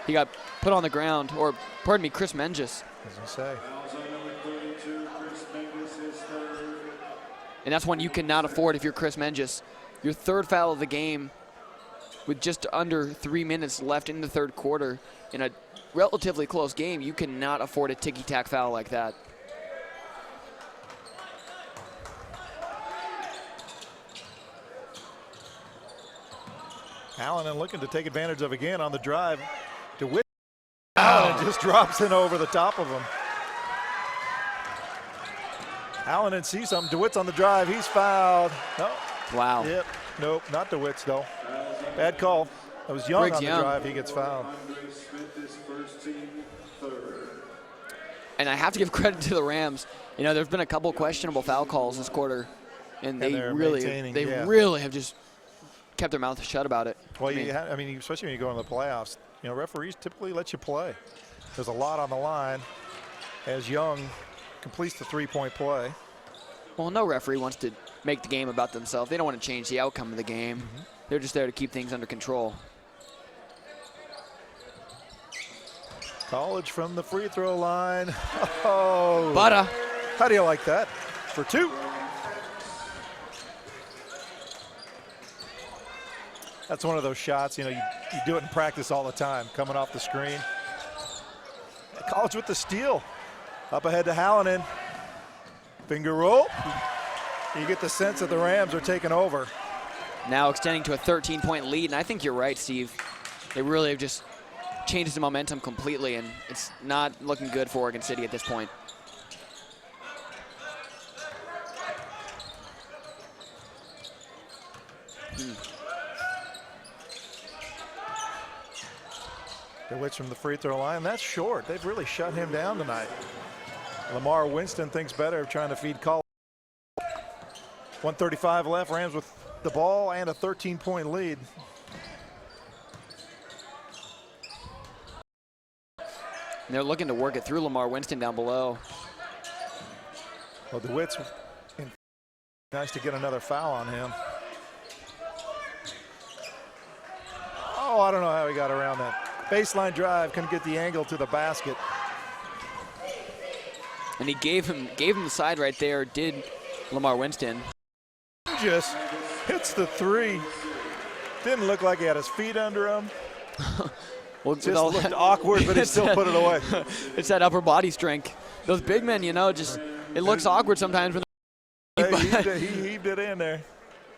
C: He got put on the ground, or pardon me, Chris Menges.
B: As I say.
C: And that's one you cannot afford if you're Chris Menges. Your third foul of the game with just under 3 minutes left in the third quarter in a relatively close game. You cannot afford a ticky-tack foul like that.
B: Allen looking to take advantage of again on the drive. DeWitt. Allen just drops in over the top of him. Allen sees something. DeWitt's on the drive. He's fouled. No.
C: Wow.
B: Yep. Nope. Not DeWitt's though. Bad call. That was Young
C: Briggs
B: on the
C: Young.
B: drive. He gets fouled.
C: And I have to give credit to the Rams. You know, there's been a couple questionable foul calls this quarter, and they
B: they're
C: really have just kept their mouth shut about it.
B: Well, especially when you go into the playoffs, you know, referees typically let you play. There's a lot on the line as Young completes the three-point play.
C: Well, no referee wants to make the game about themselves. They don't want to change the outcome of the game. They're just there to keep things under control.
B: College from the free throw line. Oh.
C: Butter.
B: How do you like that? For 2. That's one of those shots, you know, you do it in practice all the time, coming off the screen. College with the steal. Up ahead to Hallinan. Finger roll. You get the sense that the Rams are taking over.
C: now extending to a 13-point lead. And I think you're right, Steve. They really have just changed the momentum completely, and it's not looking good for Oregon City at this point.
B: DeWitt's from the free throw line. That's short. They've really shut him down tonight. Lamar Winston thinks better of trying to feed Colorado. 1:35 left. Rams with the ball and a 13-point lead.
C: And they're looking to work it through Lamar Winston down below.
B: Well, DeWitt's nice to get another foul on him. Oh, I don't know how he got around that. Baseline drive, couldn't get the angle to the basket.
C: And he gave him the side right there, did Lamar Winston.
B: Just hits the three. Didn't look like he had his feet under him.
C: Well,
B: Just looked awkward, but he still put it away.
C: It's that upper body strength. Those big men, just it looks awkward sometimes when
B: He heaved it in there.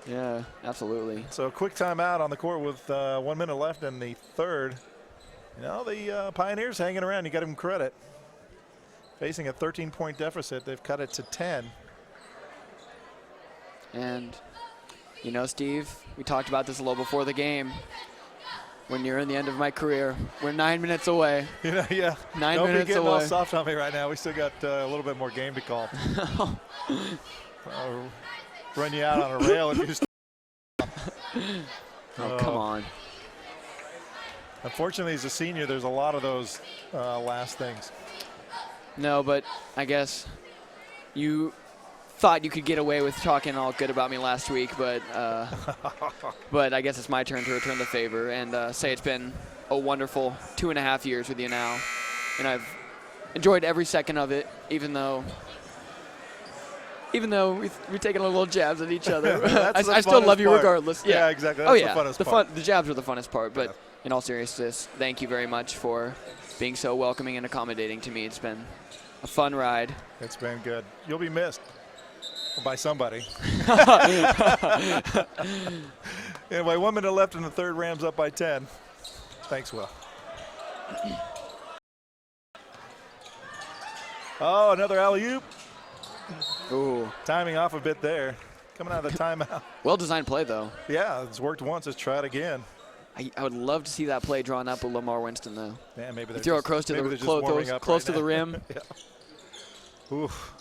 C: Yeah, absolutely.
B: So a quick timeout on the court with 1 minute left in the third. The Pioneers hanging around. You got them credit. Facing a 13-point deficit, they've cut it to 10.
C: And, Steve, we talked about this a little before the game. When you're in the end of my career, we're 9 minutes away.
B: Yeah.
C: 9
B: Don't
C: minutes
B: be getting
C: away.
B: all soft on me right now. We still got a little bit more game to call. I'll run you out on a rail if you stop.
C: Oh, come on.
B: Unfortunately, as a senior, there's a lot of those last things.
C: No, but I guess you thought you could get away with talking all good about me last week, but I guess it's my turn to return the favor and say it's been a wonderful 2.5 years with you now, and I've enjoyed every second of it, even though we've taken a little jabs at each other. I still love you regardless.
B: Yeah, exactly. That's the funnest part.
C: The jabs are the funnest part, but in all seriousness, thank you very much for being so welcoming and accommodating to me. It's been a fun ride.
B: It's been good. You'll be missed by somebody. Anyway, 1 minute left in the third. Rams up by 10. Thanks, Will. Oh, another alley-oop.
C: Ooh.
B: Timing off a bit there. Coming out of the timeout.
C: Well-designed play, though.
B: Yeah, it's worked once. Let's try it again.
C: I would love to see that play drawn up with Lamar Winston, though.
B: Yeah, maybe they're
C: throw it close to the rim.
B: Yeah. Oof.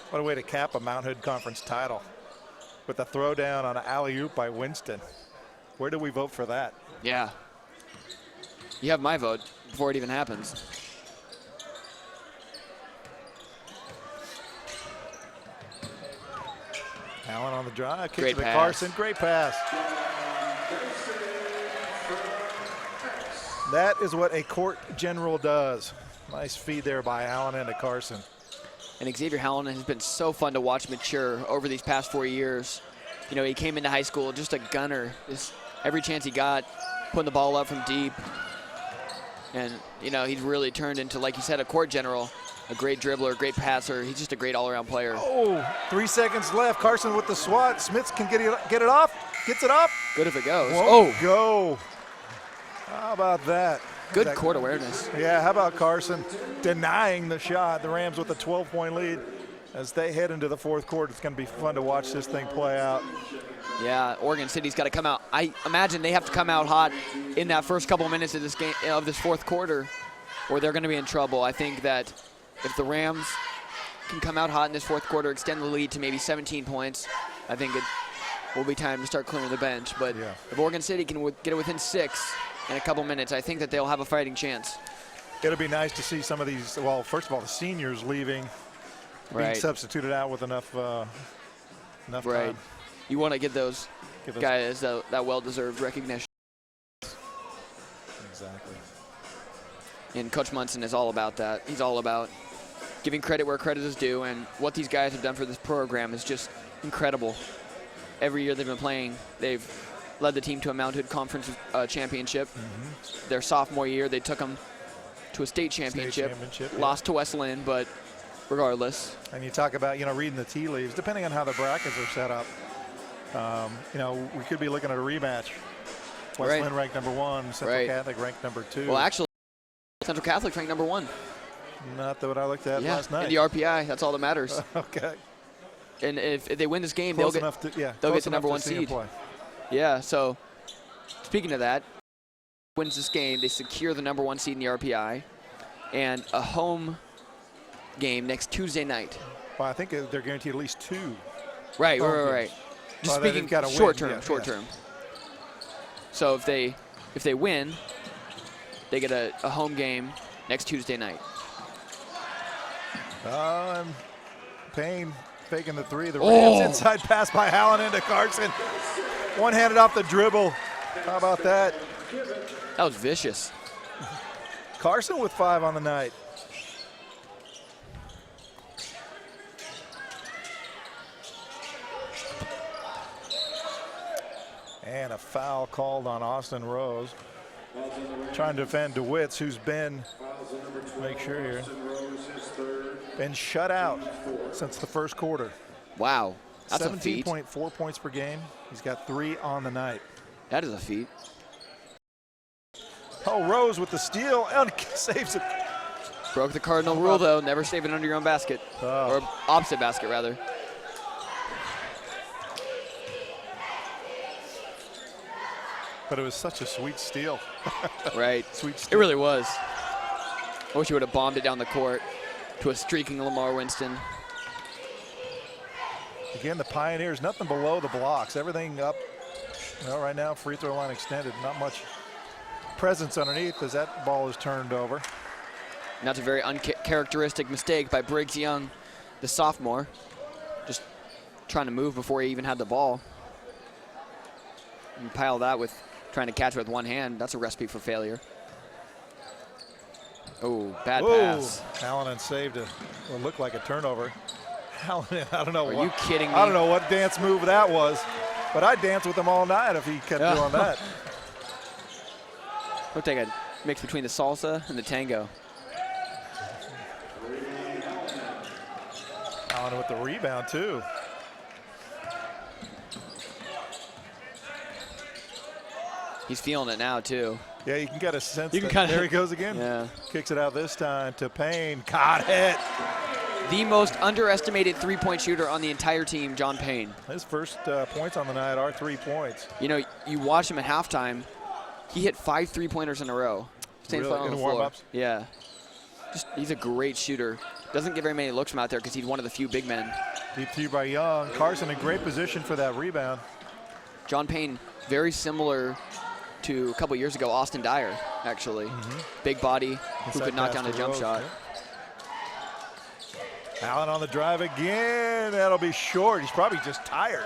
B: What a way to cap a Mount Hood Conference title with a throwdown on an alley-oop by Winston. Where do we vote for that?
C: Yeah. You have my vote before it even happens.
B: Allen on the drive. Kicks
C: Great
B: it to
C: pass.
B: Carson. Great pass. That is what a court general does. Nice feed there by Allen into Carson.
C: And Xavier Hallinan has been so fun to watch mature over these past 4 years. He came into high school just a gunner. Just every chance he got, putting the ball up from deep. And, he's really turned into, like you said, a court general, a great dribbler, great passer. He's just a great all-around player.
B: Oh, 3 seconds left. Carson with the swat. Smith can get it off. Gets it up.
C: Good if it goes.
B: Won't go. How about that?
C: Good court awareness.
B: Yeah, how about Carson denying the shot? The Rams with a 12-point lead as they head into the fourth quarter. It's going to be fun to watch this thing play out.
C: Yeah, Oregon City's got to come out. I imagine they have to come out hot in that first couple minutes of this game, of this fourth quarter, or they're going to be in trouble. I think that if the Rams can come out hot in this fourth quarter, extend the lead to maybe 17 points, I think it will be time to start clearing the bench. But if Oregon City can get it within 6 in a couple minutes, I think that they'll have a fighting chance.
B: It'll be nice to see some of these, well, first of all, the seniors leaving, being substituted out with enough time.
C: You want to give those guys that well-deserved recognition.
B: Exactly.
C: And Coach Munson is all about that. He's all about giving credit where credit is due, and what these guys have done for this program is just incredible. Every year they've been playing, they've led the team to a Mount Hood Conference championship. Mm-hmm. Their sophomore year, they took them to a state championship. Lost to Wesleyan, but regardless.
B: And you talk about, reading the tea leaves, depending on how the brackets are set up. You know, we could be looking at a rematch. West
C: Right.
B: Lynn ranked number 1, Central
C: Right.
B: Catholic ranked number 2.
C: Well, actually, Central Catholic ranked number 1.
B: Not what I looked at last night.
C: in the RPI, that's all that matters.
B: Okay.
C: And if they win this game,
B: Close
C: they'll
B: enough
C: get
B: to, yeah,
C: they'll
B: close
C: get the
B: enough
C: number
B: to
C: 1
B: see him
C: seed.
B: play.
C: Yeah. So speaking of that, wins this game, they secure the number 1 seed in the RPI, and a home game next Tuesday night.
B: Well, I think they're guaranteed at least 2.
C: Right.
B: home
C: Right.
B: games.
C: Just
B: Well, they've
C: speaking
B: gotta win,
C: short term.
B: yeah,
C: Short
B: yeah.
C: term. So if they win, they get a home game next Tuesday night.
B: Payne faking the 3. The Rams inside pass by Hallen into Carson. One-handed off the dribble. How about that?
C: That was vicious.
B: Carson with 5 on the night. And a foul called on Austin Rose. Trying to defend DeWitts, who's been, make sure here, been shut out since the first quarter.
C: Wow. That's a feat.
B: 17.4 points per game. He's got 3 on the night.
C: That is a feat.
B: Oh, Rose with the steal and saves it.
C: Broke the cardinal rule, though. Never save it under your own basket.
B: Oh.
C: Or opposite basket, rather.
B: But it was such a sweet steal.
C: Right.
B: Sweet
C: It
B: steal.
C: really was. I wish he would have bombed it down the court to a streaking Lamar Winston.
B: Again, the Pioneers, nothing below the blocks. Everything up. Well, right now, free throw line extended. Not much presence underneath as that ball is turned over.
C: And that's a very uncharacteristic mistake by Briggs Young, the sophomore. Just trying to move before he even had the ball. And pile that with trying to catch it with one hand. That's a recipe for failure. Oh, bad pass.
B: Hallinan saved what looked like a turnover. Hallinan, I don't know
C: Are
B: what.
C: you kidding me?
B: I don't know what dance move that was, but I'd dance with him all night if he kept doing that.
C: Looked like a mix between the salsa and the tango.
B: Allen with the rebound, too.
C: He's feeling it now, too.
B: Yeah, you can get a sense
C: You can
B: that
C: kinda-
B: there he goes again.
C: Yeah.
B: Kicks it out this time to Payne. Caught it.
C: The most underestimated three-point shooter on the entire team, John Payne.
B: His first points on the night are 3 points.
C: You know, you watch him at halftime, he hit 5 three-pointers in a row. Staying
B: Really?
C: flat on
B: In
C: the floor.
B: warm-ups?
C: Yeah. He's a great shooter. Doesn't get very many looks from out there because he's one of the few big men.
B: Deep three by Young. Carson in great position for that rebound.
C: John Payne, very similar to a couple years ago, Austin Dyer, actually. Big body, who
B: Inside
C: could knock
B: pass
C: down a
B: to
C: jump
B: Rose,
C: shot.
B: yeah. Allen on the drive again. That'll be short. He's probably just tired.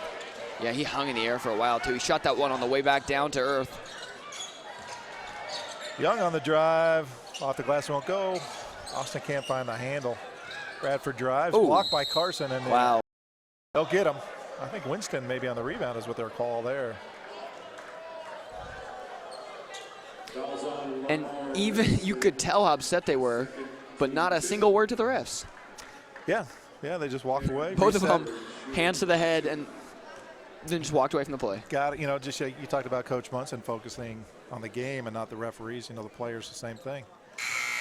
C: Yeah, he hung in the air for a while, too. He shot that one on the way back down to earth.
B: Young on the drive. Off the glass won't go. Austin can't find the handle. Bradford drives.
C: Ooh.
B: Blocked by Carson. And
C: Wow.
B: they'll get him. I think Winston maybe on the rebound is what their call there.
C: And even you could tell how upset they were, but not a single word to the refs.
B: Yeah, they just walked away.
C: Both of
B: reset.
C: them, hands to the head, and then just walked away from the play.
B: Got it. Just you talked about Coach Munson focusing on the game and not the referees. The players, the same thing.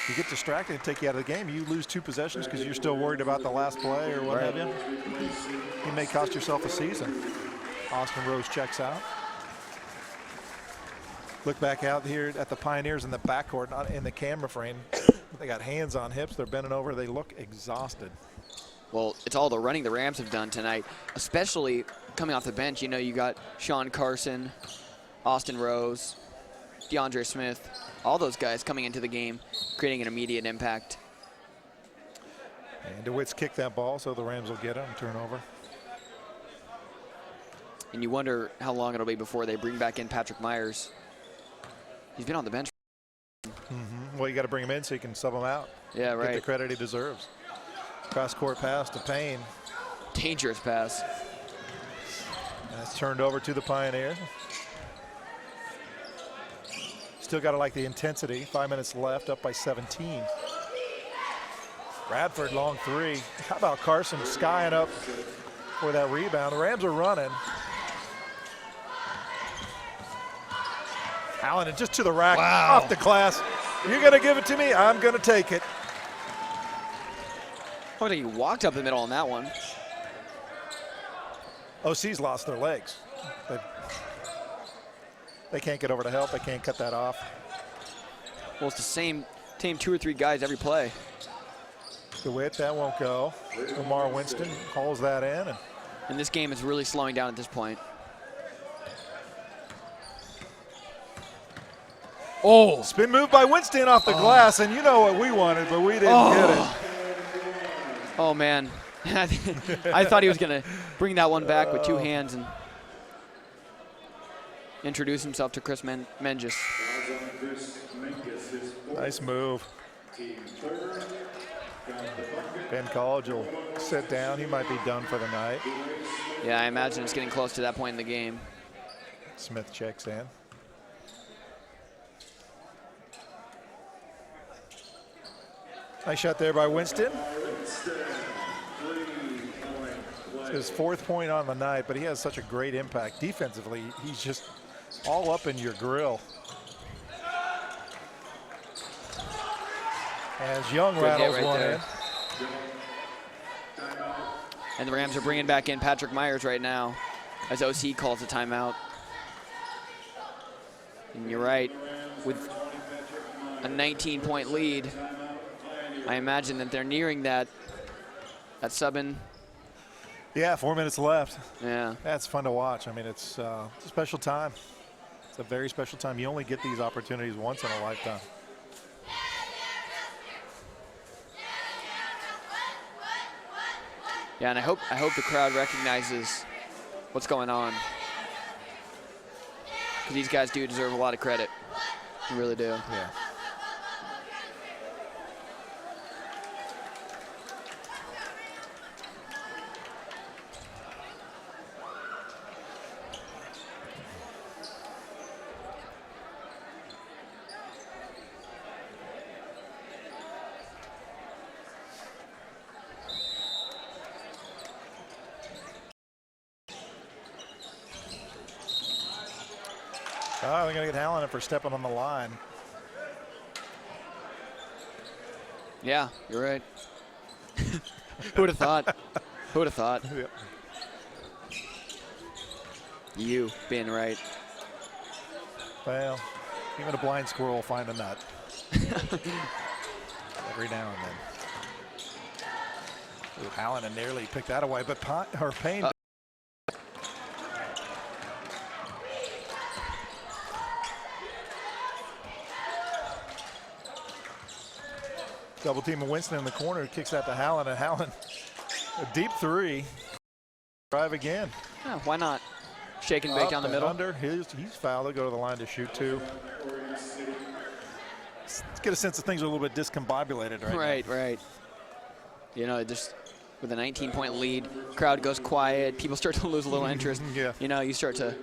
B: You get distracted and take you out of the game. You lose 2 possessions because you're still worried about the last play or what have you. You may cost yourself a season. Austin Rose checks out. Look back out here at the Pioneers in the backcourt, not in the camera frame. They got hands on hips. They're bending over. They look exhausted.
C: Well, it's all the running the Rams have done tonight, especially coming off the bench. You got Sean Carson, Austin Rose, DeAndre Smith, all those guys coming into the game, creating an immediate impact.
B: And DeWitt's kicked that ball, so the Rams will get it and turn over.
C: And you wonder how long it'll be before they bring back in Patrick Myers. He's been on the bench.
B: Well, you got to bring him in so you can sub him out.
C: Yeah,
B: Get the
C: right.
B: credit he deserves. Cross-court pass to Payne.
C: Dangerous pass.
B: That's turned over to the Pioneer. Still got to like the intensity. 5 minutes left, up by 17. Bradford, long 3. How about Carson skying up for that rebound? The Rams are running. Allen just to the rack,
D: Wow.
B: off the glass. You're going to give it to me? I'm going to take it.
C: Oh, he walked up the middle on that one.
B: OC's lost their legs. They can't get over to help. They can't cut that off.
C: Well, it's the same 2 or 3 guys every play.
B: DeWitt, that won't go. Lamar Winston hauls that in.
C: And this game is really slowing down at this point. Oh,
B: Spin move by Winston off the glass, and you know what we wanted, but we didn't get it.
C: oh man. I thought he was going to bring that one back with 2 hands and introduce himself to Chris Menges.
B: Nice move. Ben College will sit down. He might be done for the night.
C: Yeah, I imagine it's getting close to that point in the game.
B: Smith checks in. Nice shot there by Winston. It's his 4th point on the night, but he has such a great impact. Defensively, he's just all up in your grill. As Young
C: Good hit
B: rattles
C: right
B: one
C: there.
B: in.
C: And the Rams are bringing back in Patrick Myers right now as OC calls a timeout. And you're right, with a 19-point lead, I imagine that they're nearing that sub in.
B: Yeah, 4 minutes left.
C: Yeah.
B: That's fun to watch. I mean, it's a special time. It's a very special time. You only get these opportunities once in a lifetime.
C: Yeah, and I hope the crowd recognizes what's going on. Because these guys do deserve a lot of credit. They really do.
B: Yeah. Oh, they're going to get Hallonen for stepping on the line.
C: Yeah, you're right. Who would have thought? Who would have thought?
B: Yep.
C: You being right.
B: Well, even a blind squirrel will find a nut. Every now and then. Ooh, Hallonen nearly picked that away, but Payne. Double team of Winston in the corner, kicks that to Hallonen, and Hallonen, a deep 3. Drive again.
C: Yeah, why not? Shake and bake
B: Up
C: down the
B: and
C: middle.
B: Under. He's fouled. They'll go to the line to shoot 2. Let's get a sense that things are a little bit discombobulated right now.
C: Right. You know, just with a 19-point lead, crowd goes quiet, people start to lose a little interest.
B: Yeah.
C: You know, you start to.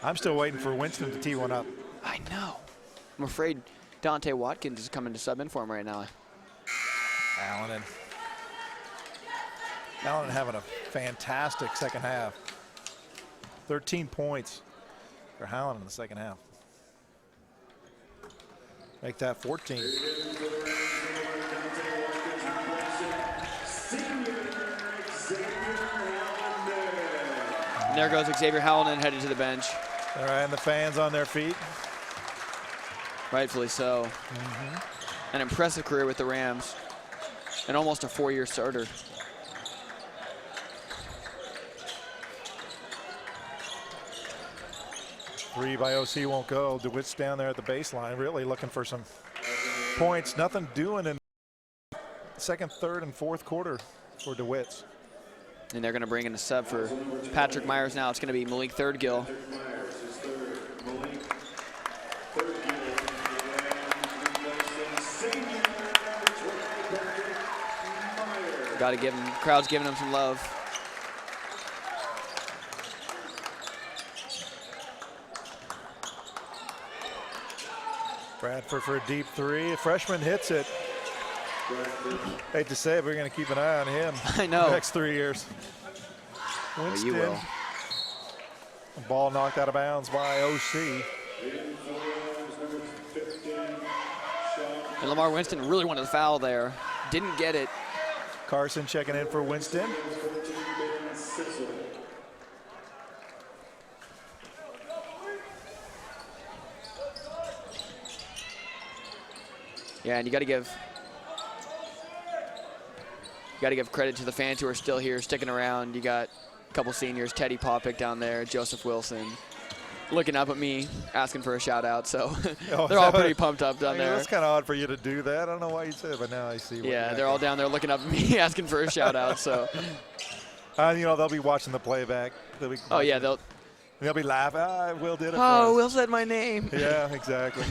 B: I'm still waiting for Winston to tee one up.
C: I know. I'm afraid Dante Watkins is coming to sub in for him right now.
B: Hallonen having a fantastic second half. 13 points for Hallonen in the second half. Make that 14.
C: And there goes Xavier Hallonen headed to the bench.
B: All right, and the fans on their feet.
C: Rightfully so. An impressive career with the Rams and almost a 4-year starter.
B: Three by OC won't go. DeWitt's down there at the baseline, really looking for some points. Nothing doing in second, third, and fourth quarter for DeWitt's.
C: And they're going to bring in a sub for Patrick Myers now. It's going to be Malik Thirdgill. Got to give him, crowd's giving him some love.
B: Bradford for a deep 3. A freshman hits it. Hate to say it, we're going to keep an eye on him.
C: I know.
B: The next 3 years.
C: Well,
B: Winston.
C: you will.
B: Ball knocked out of bounds by OC.
C: And Lamar Winston really wanted the foul there. Didn't get it.
B: Carson checking in for Winston.
C: Yeah, and you got to give credit to the fans who are still here, sticking around. You got a couple seniors, Teddy Popick down there, Joseph Wilson, looking up at me, asking for a shout out. So they're all pretty pumped up down there.
B: That's kind of odd for you to do that. I don't know why you said it, but now I see.
C: Yeah, they're all down there looking up at me, asking for a shout out. So,
B: you know, they'll be watching the playback.
C: Oh yeah,
B: they'll be laughing. Will did it.
C: Oh, Will said my name.
B: Yeah, exactly.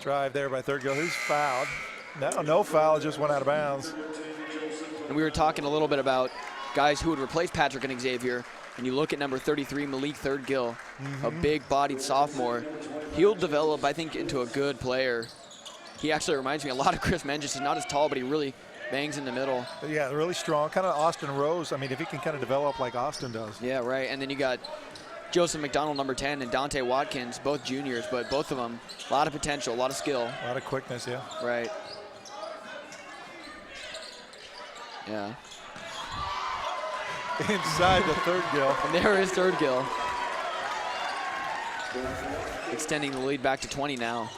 B: Drive there by Thurgill, who's fouled. No foul, just went out of bounds.
C: And we were talking a little bit about guys who would replace Patrick and Xavier. And you look at number 33, Malik Thurgill, a big-bodied sophomore. He'll develop, I think, into a good player. He actually reminds me a lot of Chris Menges. He's not as tall, but he really bangs in the middle.
B: Yeah, really strong. Kind of Austin Rose. I mean, if he can kind of develop like Austin does.
C: Yeah, right. And then you got Joseph McDonald, number 10, and Dante Watkins, both juniors, but both of them, a lot of potential, a lot of skill.
B: A lot of quickness, yeah.
C: Right. Yeah.
B: Inside the Thurgill.
C: And there is Thurgill. Extending the lead back to 20 now.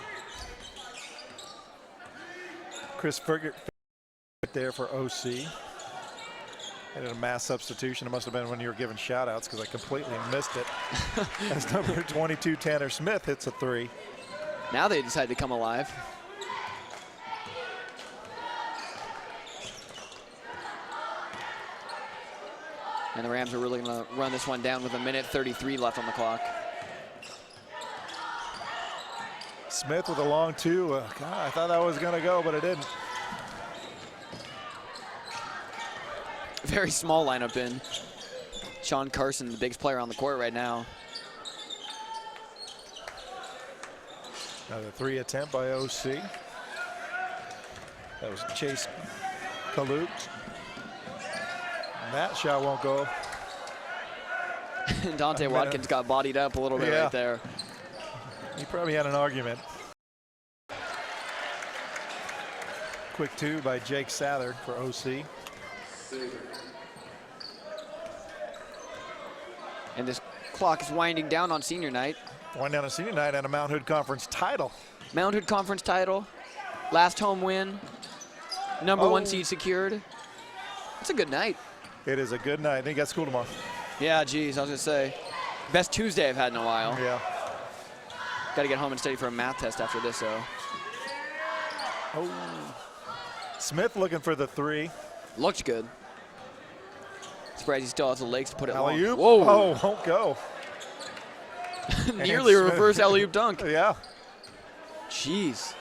B: Chris Ferguson there for OC. I did a mass substitution. It must have been when you were giving shout-outs because I completely missed it. As number 22, Tanner Smith, hits a three.
C: Now they decide to come alive. And the Rams are really going to run this one down with 1:33 left on the clock.
B: Smith with a long two. God, I thought that was going to go, but it didn't.
C: Very small lineup in. Sean Carson, the biggest player on the court right now.
B: Another three attempt by OC. That was Chase Kalut. And that shot won't go.
C: Dante Watkins got bodied up a little bit right there.
B: He probably had an argument. Quick two by Jake Southard for OC.
C: And this clock is winding down on senior night.
B: Winding down on senior night and a Mount Hood Conference title.
C: Mount Hood Conference title. Last home win. Number one seed secured. It's a good night.
B: It is a good night. Then you got school tomorrow.
C: Yeah, geez, I was going to say. Best Tuesday I've had in a while.
B: Yeah.
C: Got to get home and study for a math test after this, though.
B: Oh. Smith looking for the three.
C: Looked good. Surprised he still has the legs to put it long.
B: Alley-oop.
C: Whoa.
B: Oh, won't go.
C: Nearly a reverse alley-oop dunk.
B: Yeah.
C: Jeez.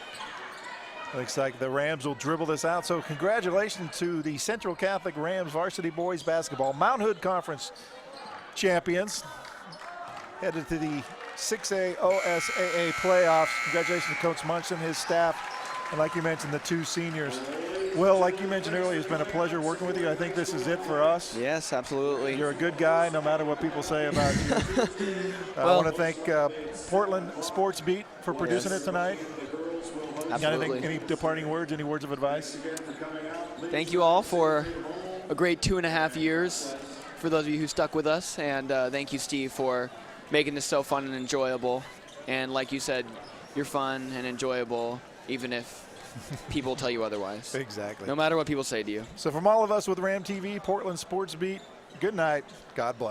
B: Looks like the Rams will dribble this out. So congratulations to the Central Catholic Rams varsity boys basketball Mount Hood Conference champions. Headed to the 6A OSAA playoffs. Congratulations to Coach Munson, his staff, and like you mentioned, the two seniors. Will, like you mentioned earlier, it's been a pleasure working with you. I think this is it for us.
C: Yes, absolutely.
B: You're a good guy, no matter what people say about you. I want to thank Portland Sports Beat for producing it tonight.
C: Absolutely.
B: Any departing words, any words of advice?
C: Thank you all for a great 2.5 years, for those of you who stuck with us. And thank you, Steve, for making this so fun and enjoyable. And like you said, you're fun and enjoyable, even if people tell you otherwise.
B: Exactly.
C: No matter what people say to you.
B: So from all of us with Ram TV, Portland Sports Beat, good night. God bless.